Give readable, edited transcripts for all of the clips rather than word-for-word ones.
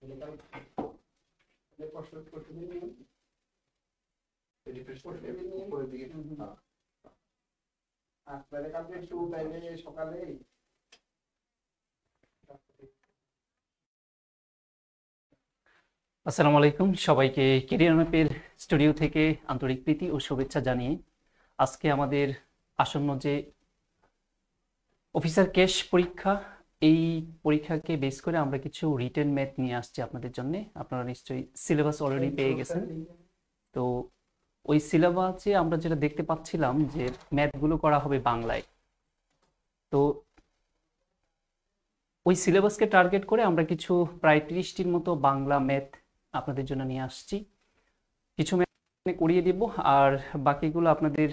সকালে আসসালামু আলাইকুম সবাইকে ক্যারিয়ার ম্যাপের স্টুডিও থেকে আন্তরিক প্রীতি ও শুভেচ্ছা জানিয়ে আজকে আমাদের আসন্ন যে অফিসার ক্যাশ পরীক্ষা, এই পরীক্ষাকে বেস করে আমরা কিছু রিটেন ম্যাথ নিয়ে আসছি আপনাদের জন্য। আপনারা নিশ্চয়ই সিলেবাস অলরেডি পেয়ে গেছেন। তো ওই সিলেবাসে আমরা যেটা দেখতে পাচ্ছিলাম যে ম্যাথগুলো করা হবে বাংলায়। তো ওই সিলেবাসকে টার্গেট করে আমরা কিছু প্রায় 30টির মতো বাংলা ম্যাথ আপনাদের জন্য নিয়ে আসছি। কিছু ম্যাথ করিয়ে দিব আর বাকিগুলো আপনাদের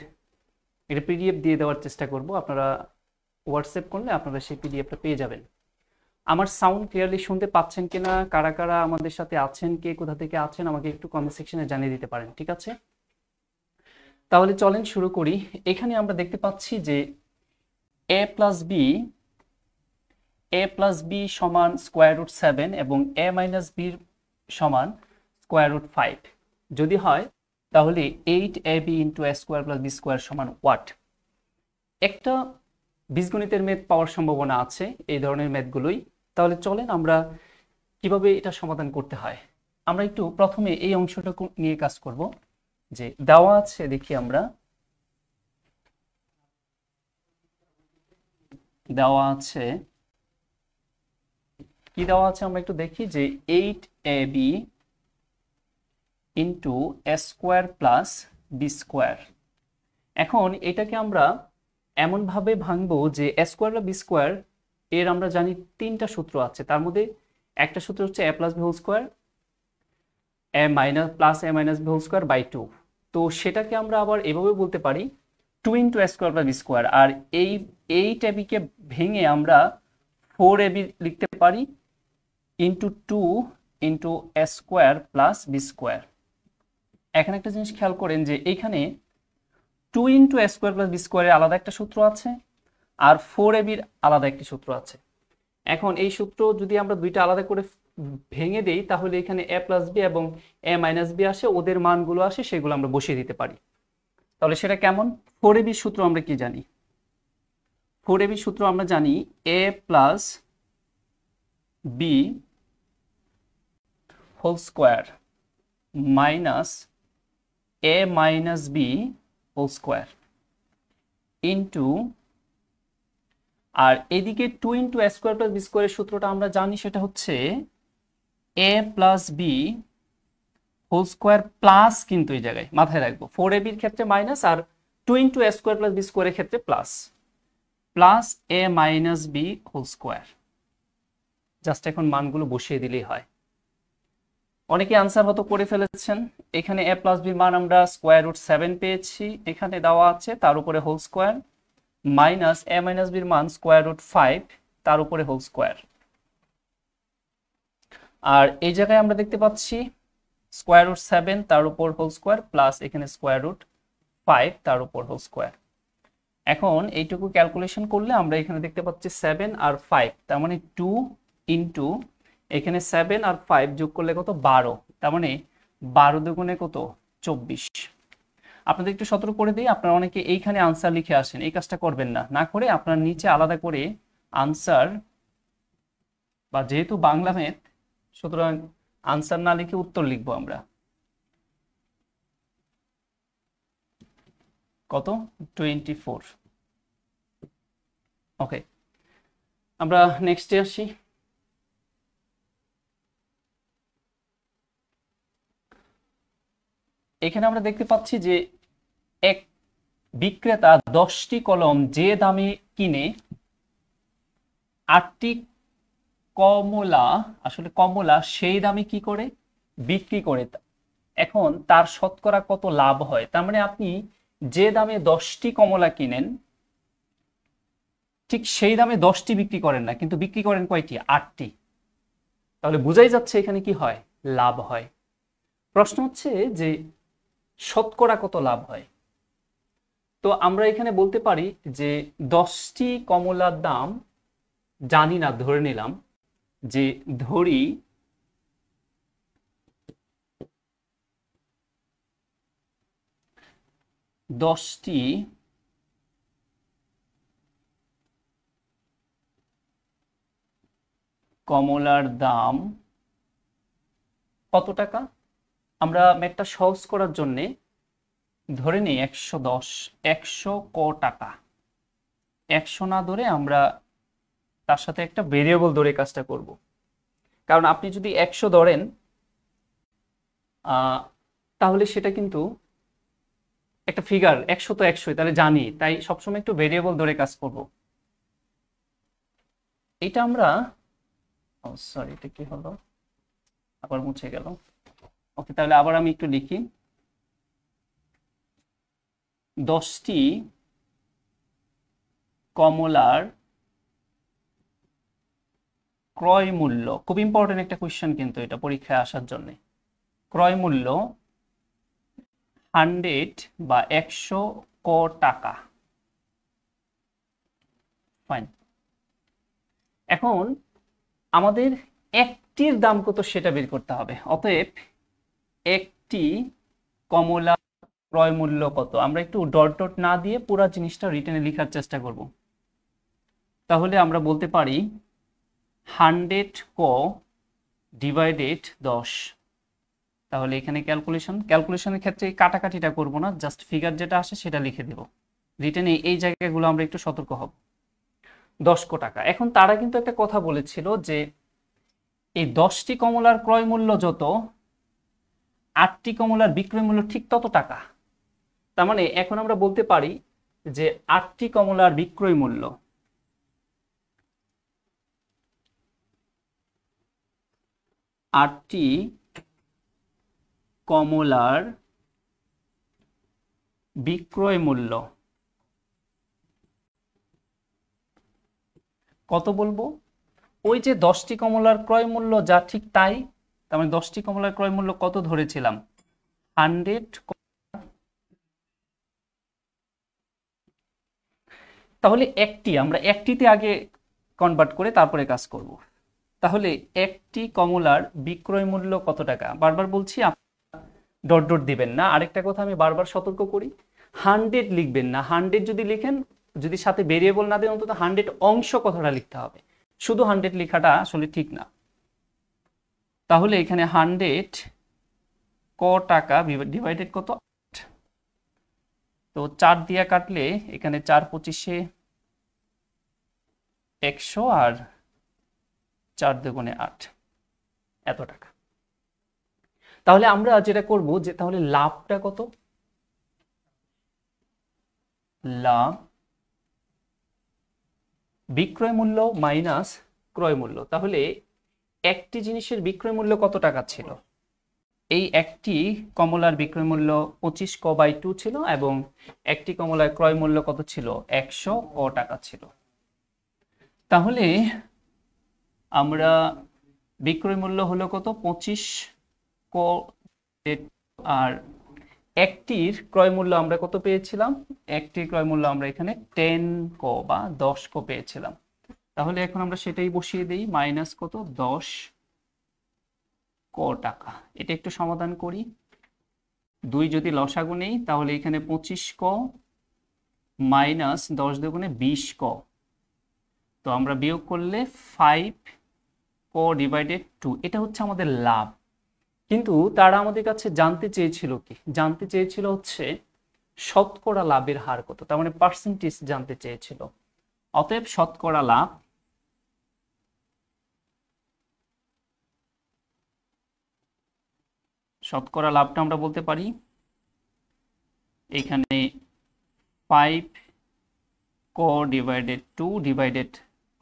একটা পিডিএফ দিয়ে দেওয়ার চেষ্টা করব। আপনারা হোয়াটসঅ্যাপ করলে আপনারা সেই পিডিএফটা পেয়ে যাবেন। আমার সাউন্ড ক্লিয়ারলি শুনতে পাচ্ছেন কিনা, কারা কারা আমাদের সাথে আছেন, কে কোথা থেকে আছেন আমাকে একটু কমেন্ট সেকশনে জানিয়ে দিতে পারেন, ঠিক আছে? তাহলে চলেন শুরু করি। এখানে আমরা দেখতে পাচ্ছি যে a প্লাস বি সমান স্কোয়ার রুট 7 এবং a মাইনাস বির সমান স্কোয়ার রুট 5 যদি হয় তাহলে 8ab into a square plus B square সমান হোয়াট? একটা বীজগণিতের ম্যাথ পাওয়ার সম্ভাবনা আছে এই ধরনের ম্যাথগুলোই। তাহলে চলেন আমরা কিভাবে এটা সমাধান করতে হয়। আমরা একটু প্রথমে এই অংশটুকু নিয়ে কাজ করব। যে দেওয়া আছে দেখি, আমরা দেওয়া আছে কি দেওয়া আছে আমরা একটু দেখি যে 8ab into a square plus B square. এখন এটাকে আমরা এমনভাবে ভাঙবো যে a স্কোয়ার বা বি স্কোয়ার এর আমরা জানি তিনটা সূত্র আছে। তার মধ্যে একটা সূত্র হচ্ছে a plus B whole square, a minus plus a minus B whole square by 2। তো সেটাকে আমরা আবার এভাবে বলতে পারি 2 into a square plus B square. আর এই 8ab কে ভেঙে আমরা 4ab লিখতে পারি into 2 into a square plus B square. এখানে একটা জিনিস খেয়াল করেন যে এইখানে 2 into a square plus B স্কোয়ারের আলাদা একটা সূত্র আছে আর 4ab এর আলাদা একটি সূত্র আছে। এখন এই সূত্র যদি আমরা দুইটা আলাদা করে ভেঙে দেই তাহলে এখানে a প্লাস বি এবং a মাইনাস বি আসে, ওদের মানগুলো আসে, সেগুলো আমরা বসিয়ে দিতে পারি। তাহলে সেটা কেমন? 4ab সূত্র আমরা কি জানি? 4ab সূত্র আমরা জানি a plus B whole square minus a minus B whole square into, আর এদিকে 2 into a square plus B স্কোয়ারের সূত্রটা আমরা জানি, সেটা হচ্ছে a plus B whole square plus, কিন্তু এই জায়গায় মাথায় রাখবো 4ab এর ক্ষেত্রে মাইনাস আর 2 into a square plus B স্কোয়ারের ক্ষেত্রে plus, plus a minus B whole square. Just এখন মানগুলো বসিয়ে দিলেই হয়। অনেকে আনসার হয়তো করে ফেলেছেন। এখানে a প্লাস বির মান আমরা স্কোয়ার রুট 7 পেয়েছি, এখানে দেওয়া আছে, তার উপরে whole square, minus a minus বির মান স্কোয়ার রুট 5 তার উপরে হোল স্কোয়ার। আর এই জায়গায় আমরা দেখতে পাচ্ছি স্কোয়ার রুট 7 তার উপর হোল স্কোয়ার প্লাস এখানে স্কোয়ার রুট 5 তার উপর হোল স্কোয়ার। এখন এইটুকু ক্যালকুলেশন করলে আমরা এখানে দেখতে পাচ্ছি 7 আর 5, তার মানে 2 ইন্টু এখানে 7 আর 5 যোগ করলে কত? 12। তার মানে 12 দুগুণে কত? 24। আপনাদের একটু সতর্ক করে দিই, আপনারা অনেকে এইখানে আনসার লিখে আসেন, এই কাজটা করবেন না। না করে আপনার নিচে আলাদা করে আনসার, বা যেহেতু বাংলা ম্যাথ সুতরাং আনসার না লিখে উত্তর লিখবো আমরা। কত? 24। ওকে, আমরা নেক্সটে আসি। এখানে আমরা দেখতে পাচ্ছি যে এক বিক্রেতা 10টি কলম যে দামে কিনে 8টি কমলা, আসলে কমলা সেই দামে কি করে? বিক্রি করে। এখন তার শতকরা কত লাভ হয়? তার মানে আপনি যে দামে 10টি কমলা কিনেন ঠিক সেই দামে 10টি বিক্রি করেন না, কিন্তু বিক্রি করেন কয়টি? 8টি। তাহলে বোঝাই যাচ্ছে এখানে কি হয়? লাভ হয়। প্রশ্ন হচ্ছে যে শতকরা কত লাভ হয়। তো আমরা এখানে বলতে পারি যে 10টি কমলার দাম জানি না, ধরে নিলাম যে ধরি 10টি কমলার দাম কত টাকা? আমরা ম্যাথটা সহজ করার জন্যে ধরে নিই 110, 100 ক টাকা। 100 না ধরে আমরা তার সাথে একটা ভেরিয়েবল ধরে কাজটা করব। কারণ আপনি যদি 100 ধরেন তাহলে সেটা কিন্তু একটা ফিগার, 100 তো 100, তাহলে জানি, তাই সবসময় একটু ভেরিয়েবল ধরে কাজ করব। এটা আমরা সরি, এটা কি হলো, আবার মুছে গেল। ওকে, তাহলে আবার আমি একটু লিখি। 10টি কমলার ক্রয় মূল্য, খুব ইম্পর্টেন্ট একটা কোয়েশ্চেন কিন্তু এটা পরীক্ষায় আসার জন্য। ক্রয় মূল্য 100 বা 100 ক টাকা। ফাইন। এখন আমাদের একটির দাম কত সেটা বের করতে হবে। অতএব একটি কমলা ক্রয় মূল্য কত, আমরা একটু ডট ডট না দিয়ে পুরো জিনিসটা রিটেনে লেখার চেষ্টা করব। তাহলে আমরা বলতে পারি 100 ক ডিভাইডেড 10। তাহলে এখানে ক্যালকুলেশনের ক্ষেত্রে কাটাকাটিটা করব না, জাস্ট ফিগার যেটা আসে সেটা লিখে দেব। রিটেনে এই জায়গাগুলো আমরা একটু সতর্ক হব। 10 ক টাকা। এখন তারা কিন্তু একটা কথা বলেছিল যে এই 10টি কমলার ক্রয় মূল্য যত, 8টি কমলার বিক্রয় মূল্য ঠিক তত টাকা। তার মানে এখন আমরা বলতে পারি যে 8টি কমলার বিক্রয় মূল্য আটটি কমলার বিক্রয় মূল্য কত বলবো? ওই যে 10টি কমলার ক্রয় মূল্য যা ঠিক তাই। তার মানে 10টি কমলার ক্রয় মূল্য কত ধরেছিলাম? 100। তাহলে আমরা একটিতে আগে কনভার্ট করে তারপরে কাজ করব। তাহলে একটি কমলার বিক্রয় মূল্য কত টাকা? বারবার বলছি ডট ডট দিবেন না। আরেকটা কথা আমি বারবার সতর্ক করি, 100 লিখবেন না। 100 যদি লিখেন, যদি সাথে ভেরিয়েবল না দেন, অন্তত 100 অংশ কথাটা লিখতে হবে। শুধু 100 লেখাটা আসলে ঠিক না। তাহলে এখানে 100 ক টাকা ডিভাইডেড কত? 8। তো 4 দিয়ে কাটলে এখানে 4 25-এ 100 আর 4 দুগুণে 8, এত টাকা। তাহলে আমরা যেটা করব যে তাহলে লাভটা কত? লাভ বিক্রয় মূল্য মাইনাস ক্রয় মূল্য। তাহলে একটি জিনিসের বিক্রয় মূল্য কত টাকা ছিল? এই একটি কমলার বিক্রয় মূল্য 25 ক বাই 2 ছিল এবং একটি কমলার ক্রয় মূল্য কত ছিল? 100 ক টাকা ছিল। তাহলে আমরা বিক্রয় মূল্য হলো কত? 25 ক, আর একটির ক্রয় মূল্য আমরা কত পেয়েছিলাম? একটির ক্রয় মূল্য আমরা এখানে 10 ক বা 10 ক পেয়েছিলাম। তাহলে এখন আমরা সেটাই বসিয়ে দেই, মাইনাস কত? 10 ক টাকা। এটা একটু সমাধান করি। 2 যদি লসাগু নেই তাহলে এখানে 25 ক মাইনাস 10 দুগুণে 20 ক। তো আমরা বিয়োগ করলে 5 ক ডিভাইডেড 2। এটা হচ্ছে আমাদের লাভ। কিন্তু তারা আমাদের কাছে জানতে চেয়েছিল কি? জানতে চেয়েছিল হচ্ছে শতকরা লাভের হার কত, তার মানে পার্সেন্টেজ জানতে চেয়েছিল। অতএব শতকরা লাভ লাভটা আমরা বলতে পারি এখানে 5 ক ডিভাইডেড 2 ডিভাইডেড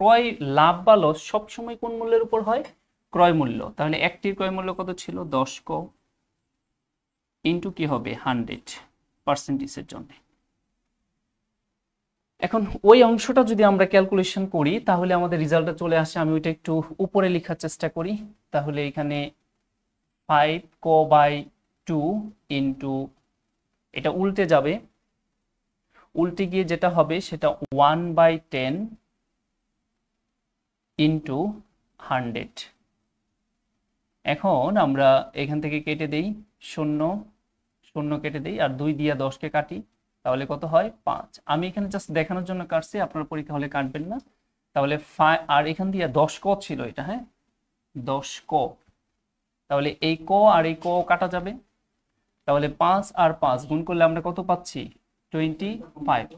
ক্রয় লাভ বা লস সবসময় কোন মূল্যের উপর হয়? ক্রয় মূল্য। তাহলে একটির ক্রয় মূল্য কত ছিল? 10 ক ইন্টু কি হবে? 100 পার্সেন্টেজের জন্য। এখন ওই অংশটা যদি আমরা ক্যালকুলেশন করি তাহলে আমাদের রেজাল্টটা চলে আসে। আমি ওইটা একটু উপরে লেখার চেষ্টা করি। তাহলে এখানে 5 ক বাই 2 ইন্টু, এটা উল্টে যাবে, উল্টে গিয়ে যেটা হবে সেটা 1/10 ইন্টু 100। এখন আমরা এখান থেকে কেটে দেই, শূন্য শূন্য কেটে দেই, আর 2 দিয়ে 10কে কাটি, তাহলে কত হয় 5। আমি এখানে জাস্ট দেখানোর জন্য কাটছি, আপনার পরীক্ষা হলে কাটবেন না। তাহলে আর এখান দিয়ে 10 ক ছিল এটা, হ্যাঁ 10 ক, তাহলে এই ক আর এই ক কাটা যাবে। তাহলে 5 আর 5 গুণ করলে আমরা কত পাচ্ছি 25।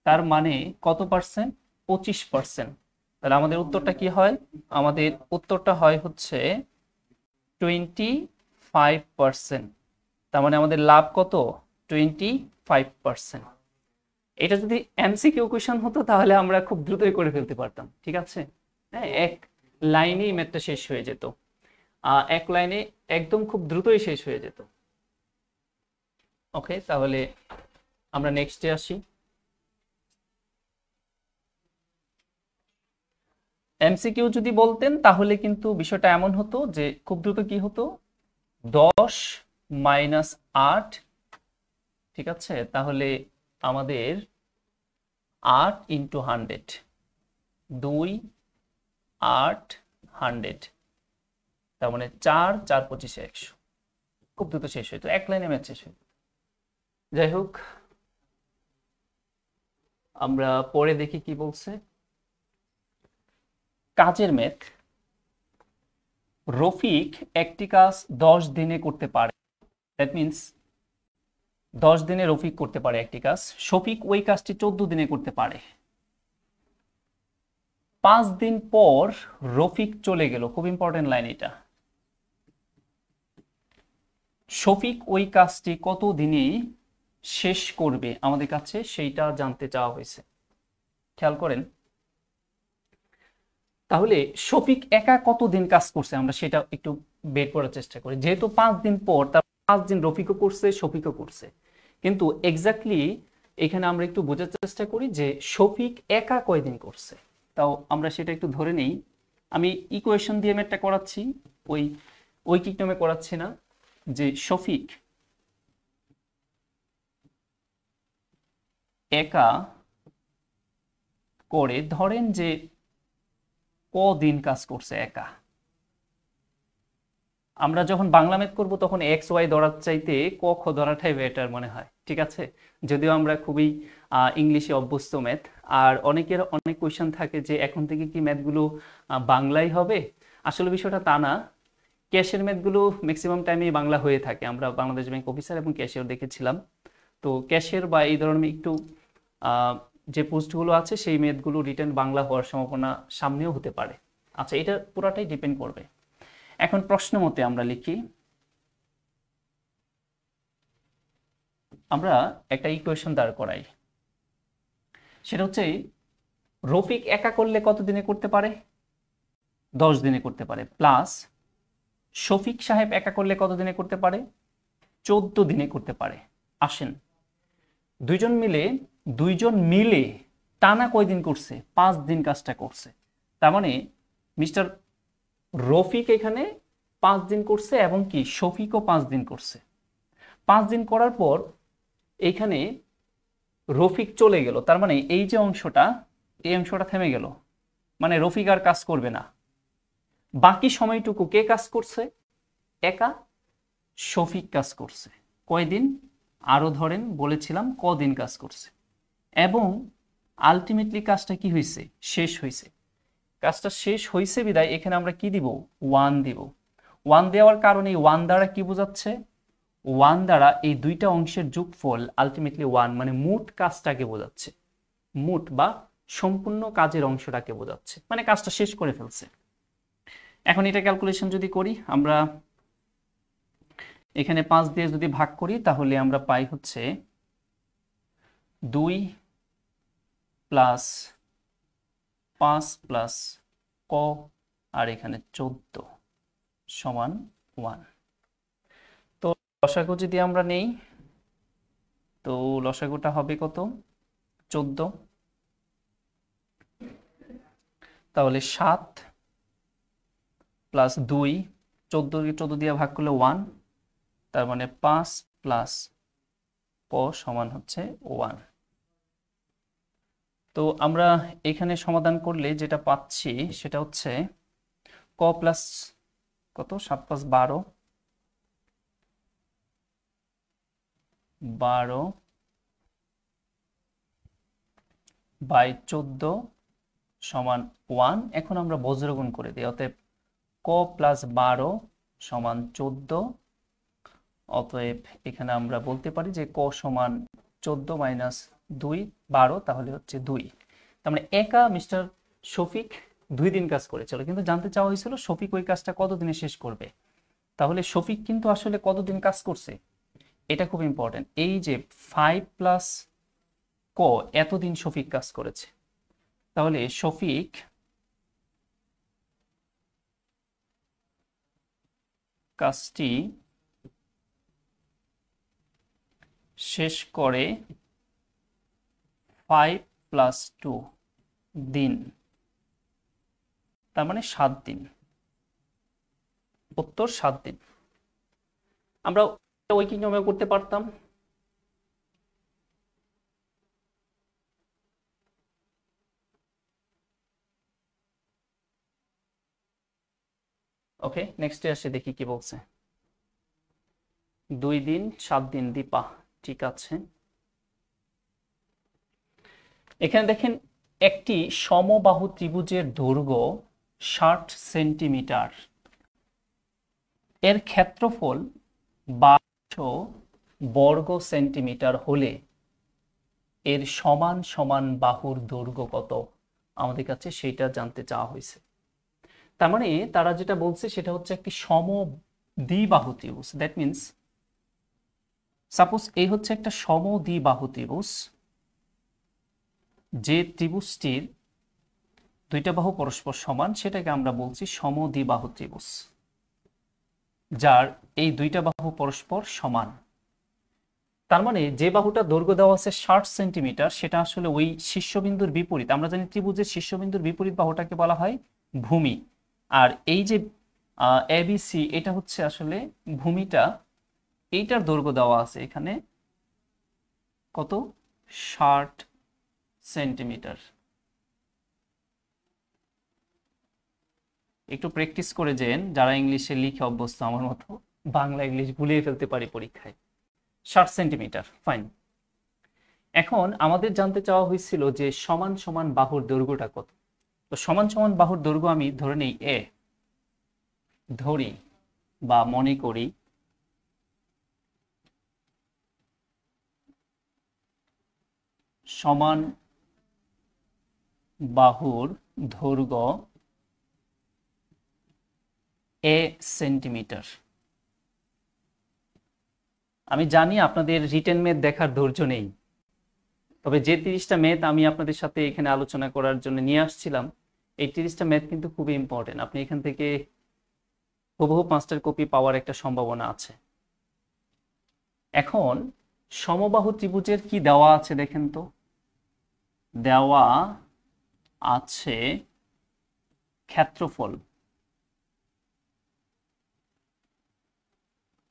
তার মানে কত পার্সেন্ট 25%। তাহলে আমাদের উত্তরটা কি হয়, আমাদের উত্তরটা হয় হচ্ছে 25%। তার মানে আমাদের লাভ কত 25%। এটা যদি এমসিকিউ কোশ্চেন হতো তাহলে আমরা খুব দ্রুতই করে ফেলতে পারতাম, ঠিক আছে, হ্যাঁ এক লাইনেই ম্যাথটা শেষ হয়ে যেত, এক লাইনে একদম খুব দ্রুতই শেষ হয়ে যেত। ওকে, তাহলে আমরা নেক্সটে আসি। এমসিকিউ যদি বলতেন তাহলে কিন্তু বিষয়টা এমন হতো যে খুব দ্রুত কি হতো 10 মাইনাস 8, ঠিক আছে, তাহলে আমাদের 8 ইন্টু 100, 2 8 100, তার মানে 4 4 25 100, খুব দ্রুত শেষ হইতো, এক লাইনে ম্যাথ শেষ হইতো। যাই হোক, আমরা পরে দেখি কি বলছে। কাজের ম্যাথ। রফিক একটি কাজ 10 দিনে করতে পারে, দ্যাট মিন্স 10 দিনে রফিক করতে পারে একটি কাজ, শফিক ওই কাজটি 14 দিনে করতে পারে। 5 দিন পর রফিক চলে গেল, খুব ইম্পর্টেন্ট লাইন এটা। শফিক ওই কাজটি কত দিনে শেষ করবে আমাদের কাছে সেইটা জানতে চাওয়া হয়েছে, খেয়াল করেন। তাহলে শফিক একা কতদিন কাজ করছে আমরা সেটা একটু বের করার চেষ্টা করি। যেহেতু 5 দিন পর, তার 5 দিন রফিকও করছে শফিকও করছে, কিন্তু এক্স্যাক্টলি এখানে আমরা একটু বোঝার চেষ্টা করি যে শফিক একা কয়দিন করছে। তাও আমরা সেটা একটু ধরে নেই। আমি ইকুয়েশন দিয়ে ম্যাথটা করাচ্ছি, ওই ঐকিক নিয়মে করাচ্ছি না। যে শফিক একা করে, ধরেন যে কদিন কাজ করছে একা। আমরা যখন বাংলা ম্যাথ করব তখন এক্স ওয়াই ধরার চাইতে ক খ ধরাটাই বেটার মনে হয়, ঠিক আছে, যদিও আমরা খুবই ইংলিশে অভ্যস্ত ম্যাথ। আর অনেকের অনেক কোয়েশ্চেন থাকে যে এখন থেকে কি ম্যাথগুলো বাংলাই হবে, আসলে বিষয়টা তা না। ক্যাশের ম্যাথগুলো ম্যাক্সিমাম টাইমেই বাংলা হয়ে থাকে, আমরা বাংলাদেশ ব্যাংক অফিসার এবং ক্যাশিয়ার দেখেছিলাম। তো ক্যাশের বা এই ধরনের একটু যে পোস্টগুলো আছে সেই ম্যাথগুলো রিটেন বাংলা হওয়ার সম্ভাবনা সামনেও হতে পারে। আচ্ছা, এটা পুরাটাই ডিপেন্ড করবে। এখন প্রশ্ন মতে আমরা লিখি, আমরা একটা ইকুয়েশন দাঁড় করাই, সেটা হচ্ছে রফিক একা করলে কত দিনে করতে পারে 10 দিনে করতে পারে, প্লাস শফিক সাহেব একা করলে কত দিনে করতে পারে 14 দিনে করতে পারে। আসেন, দুইজন মিলে টানা কয়দিন করছে 5 দিন কাজটা করছে। তার মানে মিস্টার রফিক এখানে 5 দিন করছে এবং কি শফিকও 5 দিন করছে। 5 দিন করার পর এইখানে রফিক চলে গেল, তার মানে এই যে অংশটা, এই অংশটা থেমে গেল, মানে রফিক আর কাজ করবে না। বাকি সময়টুকু কে কাজ করছে একা, শফিক কাজ করছে। কয়দিন, আরো ধরেন বলেছিলাম কদিন কাজ করছে, এবং আলটিমেটলি কাজটা কি হয়েছে শেষ হয়েছে। কাজটা শেষ হয়েছে বিদায় এখানে আমরা কি দিব 1 দিব। 1 দেওয়ার কারণে 1 দ্বারা কি বোঝাচ্ছে, 1 দ্বারা এই দুইটা অংশের যোগফল আলটিমেটলি 1, মানে মোট কাজটাকে বোঝাচ্ছে, মোট বা সম্পূর্ণ কাজের অংশটাকে বোঝাচ্ছে, মানে কাজটা শেষ করে ফেলছে। এখন এটা ক্যালকুলেশন যদি করি, আমরা এখানে 5 দিয়ে যদি ভাগ করি তাহলে আমরা পাই হচ্ছে 2 প্লাস 5 প্লাস ক আর এখানে 14 সমান 1। তো লসাগু যদি আমরা নেই, তো লসাগুটা হবে কত 14, তাহলে 7 প্লাস 2, 14 দিয়ে ভাগ করলে 1, তার মানে 5 প্লাস ক সমান হচ্ছে 1। তো আমরা এখানে সমাধান করলে যেটা পাচ্ছি সেটা হচ্ছে ক প্লাস কত 7 প্লাস 12, 12 বাই 14 সমান 1। এখন আমরা বজ্রগুণ করে দিই, অতএব ক প্লাস 12 সমান 14। অতএব এখানে আমরা বলতে পারি যে ক সমান 14 মাইনাস 2 12, তাহলে হচ্ছে 2। তার মানে একা মিস্টার শফিক 2 দিন কাজ করেছিল, কিন্তু জানতে চাওয়া হয়েছিল শফিক ওই কাজটা কতদিনে শেষ করবে। তাহলে শফিক কিন্তু আসলে কতদিন কাজ করছে এটা খুব ইম্পর্টেন্ট। এই যে 5 প্লাস ক এতদিন শফিক কাজ করেছে, তাহলে শফিক কাজটি শেষ করে 5 প্লাস 2 দিন, তার মানে 7 দিন। উত্তর 7 দিন। আমরা ঐকিক নিয়মে করতে পারতাম। ওকে, নেক্সটে আসে দেখি কি বলছে। 2 দিন 7 দিন দীপা, ঠিক আছে। এখানে দেখেন একটি সমবাহু ত্রিভুজের দৈর্ঘ্য 60 সেন্টিমিটার, এর ক্ষেত্রফল 1200 বর্গ সেন্টিমিটার হলে এর সমান সমান বাহুর দৈর্ঘ্য কত আমাদের কাছে সেটা জানতে চাওয়া হয়েছে। তার মানে তারা যেটা বলছে সেটা হচ্ছে একটি সমদ্বিবাহু ত্রিভুজ। দ্যাট মিন্স সাপোজ এই হচ্ছে একটা সমদ্বিবাহু ত্রিভুজ, যে ত্রিভুজটির দুইটা বাহু পরস্পর সমান সেটাকে আমরা বলছি সমদ্বিবাহু ত্রিভুজ, যার এই দুইটা বাহু পরস্পর সমান। তার মানে যে বাহুটা দৈর্ঘ্য দেওয়া আছে 60 সেন্টিমিটার সেটা আসলে ওই শীর্ষবিন্দুর বিপরীত। আমরা জানি ত্রিভুজের শীর্ষবিন্দুর বিপরীত বাহুটাকে বলা হয় ভূমি, আর এই যে এবিসি এটা হচ্ছে আসলে ভূমিটা, এইটার দৈর্ঘ্য দেওয়া আছে এখানে কত 60 সেন্টিমিটার। একটু প্র্যাকটিস করে যেন, যারা ইংলিশে লিখে অভ্যস্ত আমার মতো বাংলা ইংলিশ গুলিয়ে ফেলতে পারি পরীক্ষায়। 60 সেন্টিমিটার, ফাইন। এখন আমাদের জানতে চাওয়া হয়েছিল যে সমান সমান বাহুর দৈর্ঘ্যটা কত। তো সমান সমান বাহুর দৈর্ঘ্য আমি ধরে নেই এ, ধরি বা মনে করি সমান বাহুর দৈর্ঘ্য এ সেন্টিমিটার। আমি জানি আপনাদের রিটেন ম্যাথ দেখার ধৈর্য নেই, তবে যে 30টা ম্যাথ আমি আপনাদের সাথে এখানে আলোচনা করার জন্য নিয়ে আসছিলাম, এই 30টা ম্যাথ কিন্তু খুবই ইম্পর্টেন্ট। আপনি এখান থেকে হুবহু মাস্টার কপি পাওয়ার একটা সম্ভাবনা আছে। এখন সমবাহু ত্রিভুজের কি দেওয়া আছে দেখেন তো। দেওয়া আছে ক্ষেত্রফল,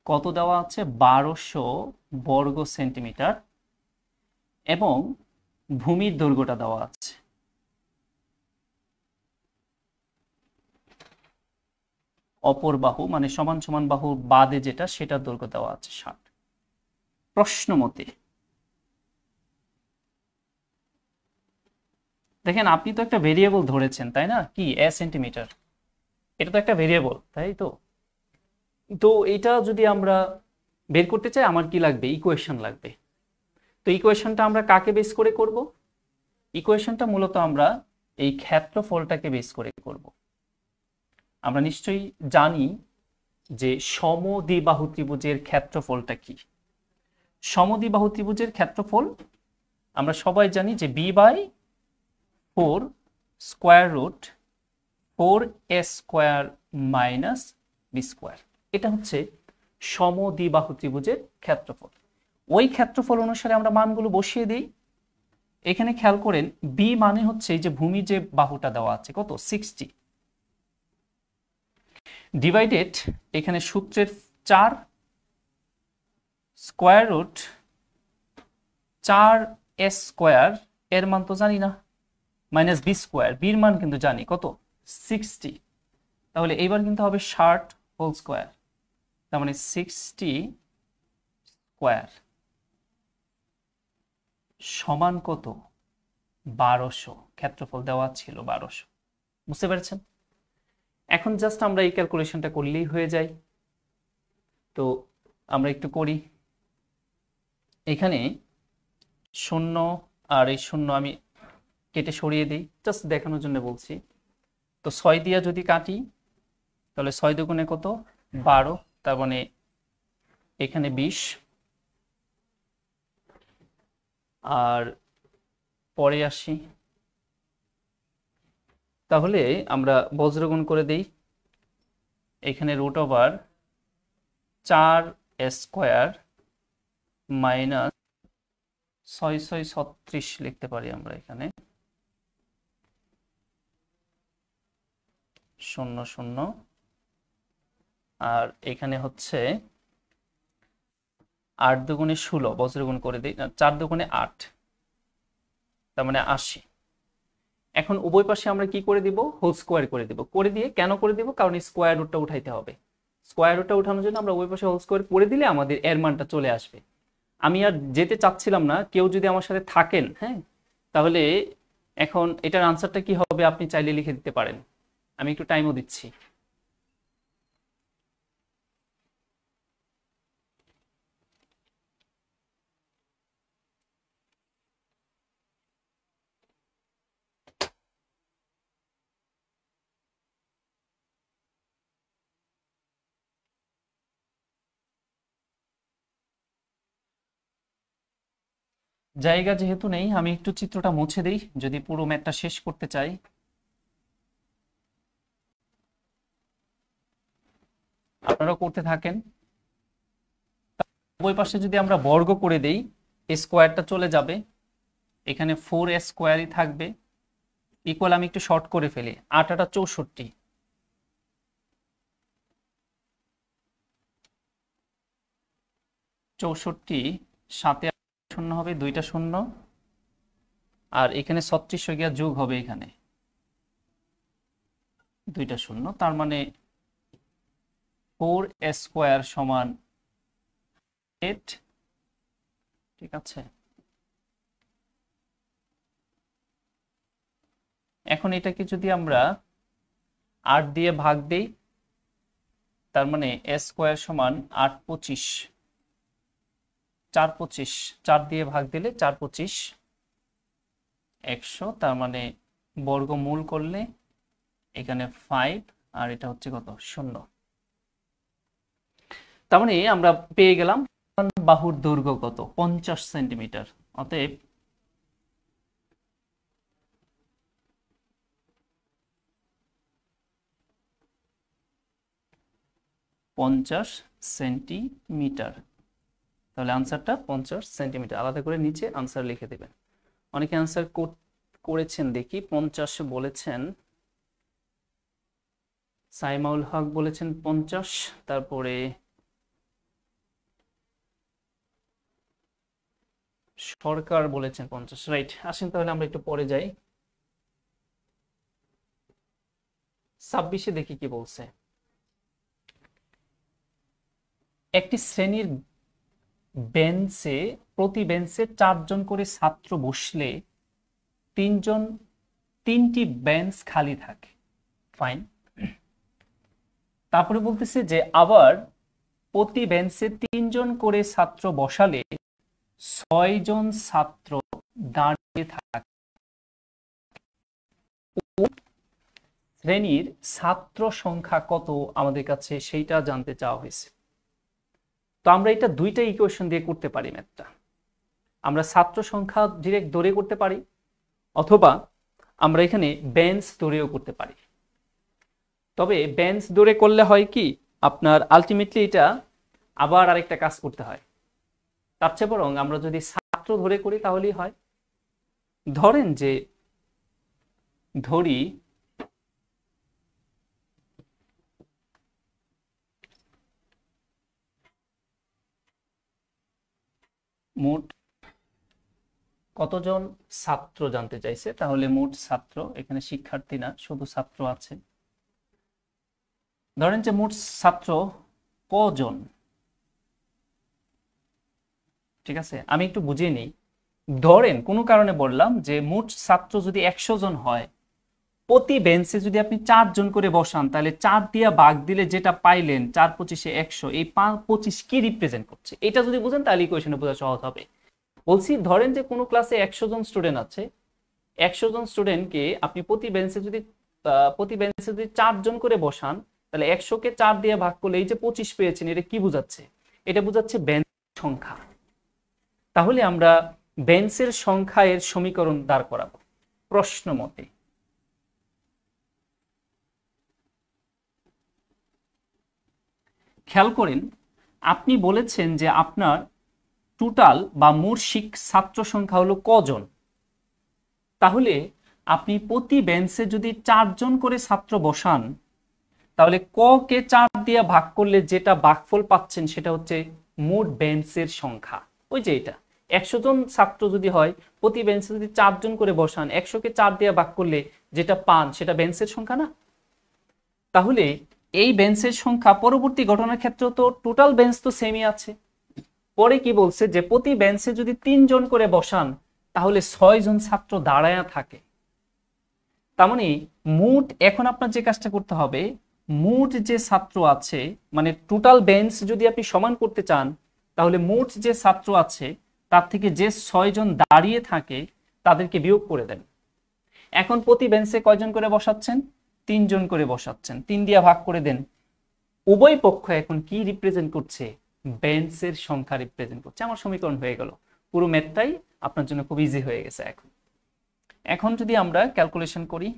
কত দেওয়া আছে 1200 বর্গ সেন্টিমিটার, এবং ভূমির দৈর্ঘ্যটা দেওয়া আছে অপর বাহু, মানে সমান সমান বাহুর বাদে যেটা সেটার দৈর্ঘ্য দেওয়া আছে 60। প্রশ্ন মতে দেখেন আপনি তো একটা ভেরিয়েবল ধরেছেন তাই না, কি এ সেন্টিমিটার, এটা তো একটা ভেরিয়েবল তাই তো। তো এটা যদি আমরা বের করতে চাই আমার কি লাগবে, ইকুয়েশন লাগবে। তো ইকুয়েশনটা আমরা কাকে বেস করে করব, ইকুয়েশনটা মূলত আমরা এই ক্ষেত্রফলটাকে বেস করে করব। আমরা নিশ্চয়ই জানি যে সমদ্বিবাহু ত্রিভুজের ক্ষেত্রফলটা কি। সমদ্বিবাহু ত্রিভুজের ক্ষেত্রফল আমরা সবাই জানি যে b/4 square root 4a square minus B square, এটা হচ্ছে সমদ্বিবাহু ত্রিভুজের ক্ষেত্রফল। ওই ক্ষেত্রফল অনুসারে আমরা মানগুলো বসিয়ে দিই। এখানে খেয়াল করেন বি মানে হচ্ছে এই যে ভূমি যে বাহুটা দেওয়া আছে কত 60, ডিভাইডেড এখানে সূত্রের 4 স্কয়ার রুট 4a স্কয়ার, এর মান তো জানি না, মাইনাস বি স্কয়ার, বির মান কিন্তু জানি কত 60। তাহলে এইবার কিন্তু হবে 60 হোল স্কয়ার, তার মানে 60 স্কয়ার সমান কত 1200 ক্ষেত্রফল দেওয়া ছিল 1200। বুঝতে পেরেছেন? এখন জাস্ট আমরা এই ক্যালকুলেশনটা করলেই হয়ে যায়। তো আমরা একটু করি। এখানে 0 আর এই 0 আমি কেটে সরিয়ে দিই, জাস্ট দেখানোর জন্য বলছি। তো 6 দিয়া যদি কাটি তাহলে 6 দুগুণে কত? 12, তার মানে এখানে 20। আর পরে আসি, তাহলে আমরা বজ্রগুণ করে দেই। এখানে √4 মাইনাস 636 লিখতে পারি আমরা এখানে, 0 0। আর এখানে হচ্ছে 8 দুগুণে 16, বজ্রগুণ করে দিই, 4 দুগুণে 8, তার মানে 80। এখন উভয় পাশে আমরা কি করে দিব? হোল স্কোয়ার করে দিব। করে দিয়ে কেন করে দিব? কারণ স্কোয়ার রুটটা উঠাইতে হবে। স্কোয়ার রুটটা উঠানোর জন্য আমরা উভয় পাশে হোল স্কোয়ার করে দিলে আমাদের এর মানটা চলে আসবে। আমি আর যেতে চাচ্ছিলাম না, কেউ যদি আমার সাথে থাকেন, হ্যাঁ, তাহলে এখন এটার আনসারটা কি হবে আপনি চাইলে লিখে দিতে পারেন। আমি একটু টাইমও দিচ্ছি। জায়গা যেহেতু নেই, আমি একটু চিত্রটা মুছে দিই যদি পুরো ম্যাথটা শেষ করতে চাই। আপনারা করতে থাকেন। উভয় পাশে যদি আমরা বর্গ করে দেই, স্কোয়ারটা চলে যাবে, এখানে 4 স্কোয়ারই থাকবে। ইকুয়াল আমি একটু শর্ট করে ফেলি, 8 8 64, 64 সাথে 0 হবে, 2টা 0, আর এখানে 36 গিয়া যোগ হবে, এখানে 2টা 0, তার মানে 4 স্কোয়ার সমান 8। ঠিক আছে, এখন এটাকে যদি আমরা 8 দিয়ে ভাগ দেই, তার মানে স্কোয়ার সমান 8 25, 4 25, 4 দিয়ে ভাগ দিলে 4 25 100, তার মানে বর্গমূল করলে এখানে 5, আর এটা হচ্ছে কত? 0। তার মানে আমরা পেয়ে গেলাম বাহুর দৈর্ঘ্য কত? 50 সেন্টিমিটার। অতএব পঞ্চাশ সেন্টিমিটার। তাহলে আনসারটা 50 সেন্টিমিটার। আলাদা করে নিচে আনসার লিখে দেবেন। অনেকে আনসার করেছেন দেখি, 50 বলেছেন, সাইমাউল হক বলেছেন 50, তারপরে সরকার বলেছেন 50। রাইট, আসেন তাহলে আমরা একটু পরে যাই। 26 দেখি কি বলছে। একটি শ্রেণীর বেঞ্চে, প্রতি বেঞ্চে 4 জন করে ছাত্র বসলে 3টি বেঞ্চ খালি থাকে। ফাইন। তারপরে বলতেছে যে আবার প্রতি বেঞ্চে 3 জন করে ছাত্র বসালে 6 জন ছাত্র দাঁড়িয়ে থাকে। শ্রেণীর ছাত্র সংখ্যা কত আমাদের কাছে সেইটা জানতে চাওয়া হয়েছে। তো আমরা এটা দুইটা ইকুয়েশন দিয়ে করতে পারি ম্যাথটা। আমরা ছাত্র সংখ্যা ডিরেক্ট ধরে করতে পারি, অথবা আমরা এখানে বেঞ্চ ধরেও করতে পারি। তবে বেঞ্চ ধরে করলে হয় কি, আপনার আলটিমেটলি এটা আবার আরেকটা কাজ করতে হয়। তার চেয়ে বরং আমরা যদি ছাত্র ধরে করি তাহলেই হয়। ধরেন যে ধরি মোট কতজন ছাত্র জানতে চাইছে, তাহলে মোট ছাত্র, এখানে শিক্ষার্থী না, শুধু ছাত্র আছে। ধরেন যে মোট ছাত্র কজন। ঠিক আছে, আমি একটু বুঝিয়ে নিই। ধরেন কোনো কারণে বললাম যে মোট ছাত্র যদি 100 জন হয়, প্রতি বেঞ্চে যদি আপনি 4 জন করে বসান, তাহলে 4 দিয়ে ভাগ দিলে যেটা পাইলেন 4 25 100, এই 25 কি রিপ্রেজেন্ট করছে এটা যদি বুঝেন তাহলে ইকুয়েশনে বোঝা সহজ হবে। বলছি ধরেন যে কোনো ক্লাসে 100 জন স্টুডেন্ট আছে, 100 জন স্টুডেন্টকে আপনি প্রতি বেঞ্চে যদি 4 জন করে বসান, তাহলে 100 কে 4 দিয়ে ভাগ করলে এই যে 25 পেয়েছেন, এটা কি বোঝাচ্ছে? এটা বোঝাচ্ছে বেঞ্চ সংখ্যা। তাহলে আমরা বেঞ্চের সংখ্যা এর সমীকরণ দাঁড় করাবো প্রশ্ন মতে। খেয়াল করেন, আপনি বলেছেন যে আপনার টোটাল বা মোট ছাত্র সংখ্যা হলো কজন। তাহলে আপনি প্রতি বেঞ্চে যদি 4 জন করে ছাত্র বসান, তাহলে ক কে 4 দিয়ে ভাগ করলে যেটা ভাগফল পাচ্ছেন সেটা হচ্ছে মোট বেঞ্চের সংখ্যা। ওই যে এটা 100 জন ছাত্র যদি হয়, প্রতি বেঞ্চে যদি 4 জন করে বসান, 100 কে 4 দিয়ে ভাগ করলে যেটা পান সেটা বেঞ্চের সংখ্যা না? তাহলে এই বেঞ্চের সংখ্যা পরবর্তী ঘটনার ক্ষেত্রে তো টোটাল বেঞ্চ তো সেমই আছে। পরে কি বলছে যে প্রতি বেঞ্চে যদি 3 জন করে বসান, তাহলে 6 জন ছাত্র দাঁড়ায়া থাকে। তার মানে মোট, এখন আপনার যে কাজটা করতে হবে, মোট যে ছাত্র আছে, মানে টোটাল বেঞ্চ যদি আপনি সমান করতে চান, তাহলে মোট যে ছাত্র আছে তার থেকে যে 6 জন দাঁড়িয়ে থাকে তাদেরকে বিয়োগ করে দেন। এখন প্রতি বেঞ্চে কয়জন করে বসাচ্ছেন? 3 জন করে বসাচ্ছেন, 3 দিয়ে ভাগ করে দেন। উভয় পক্ষ এখন কি রিপ্রেজেন্ট করছে? বেঞ্চের সংখ্যা রিপ্রেজেন্ট করছে। আমার সমীকরণ হয়ে গেল, পুরো ম্যাথটাই আপনার জন্য খুব ইজি হয়ে গেছে। এখন যদি আমরা ক্যালকুলেশন করি,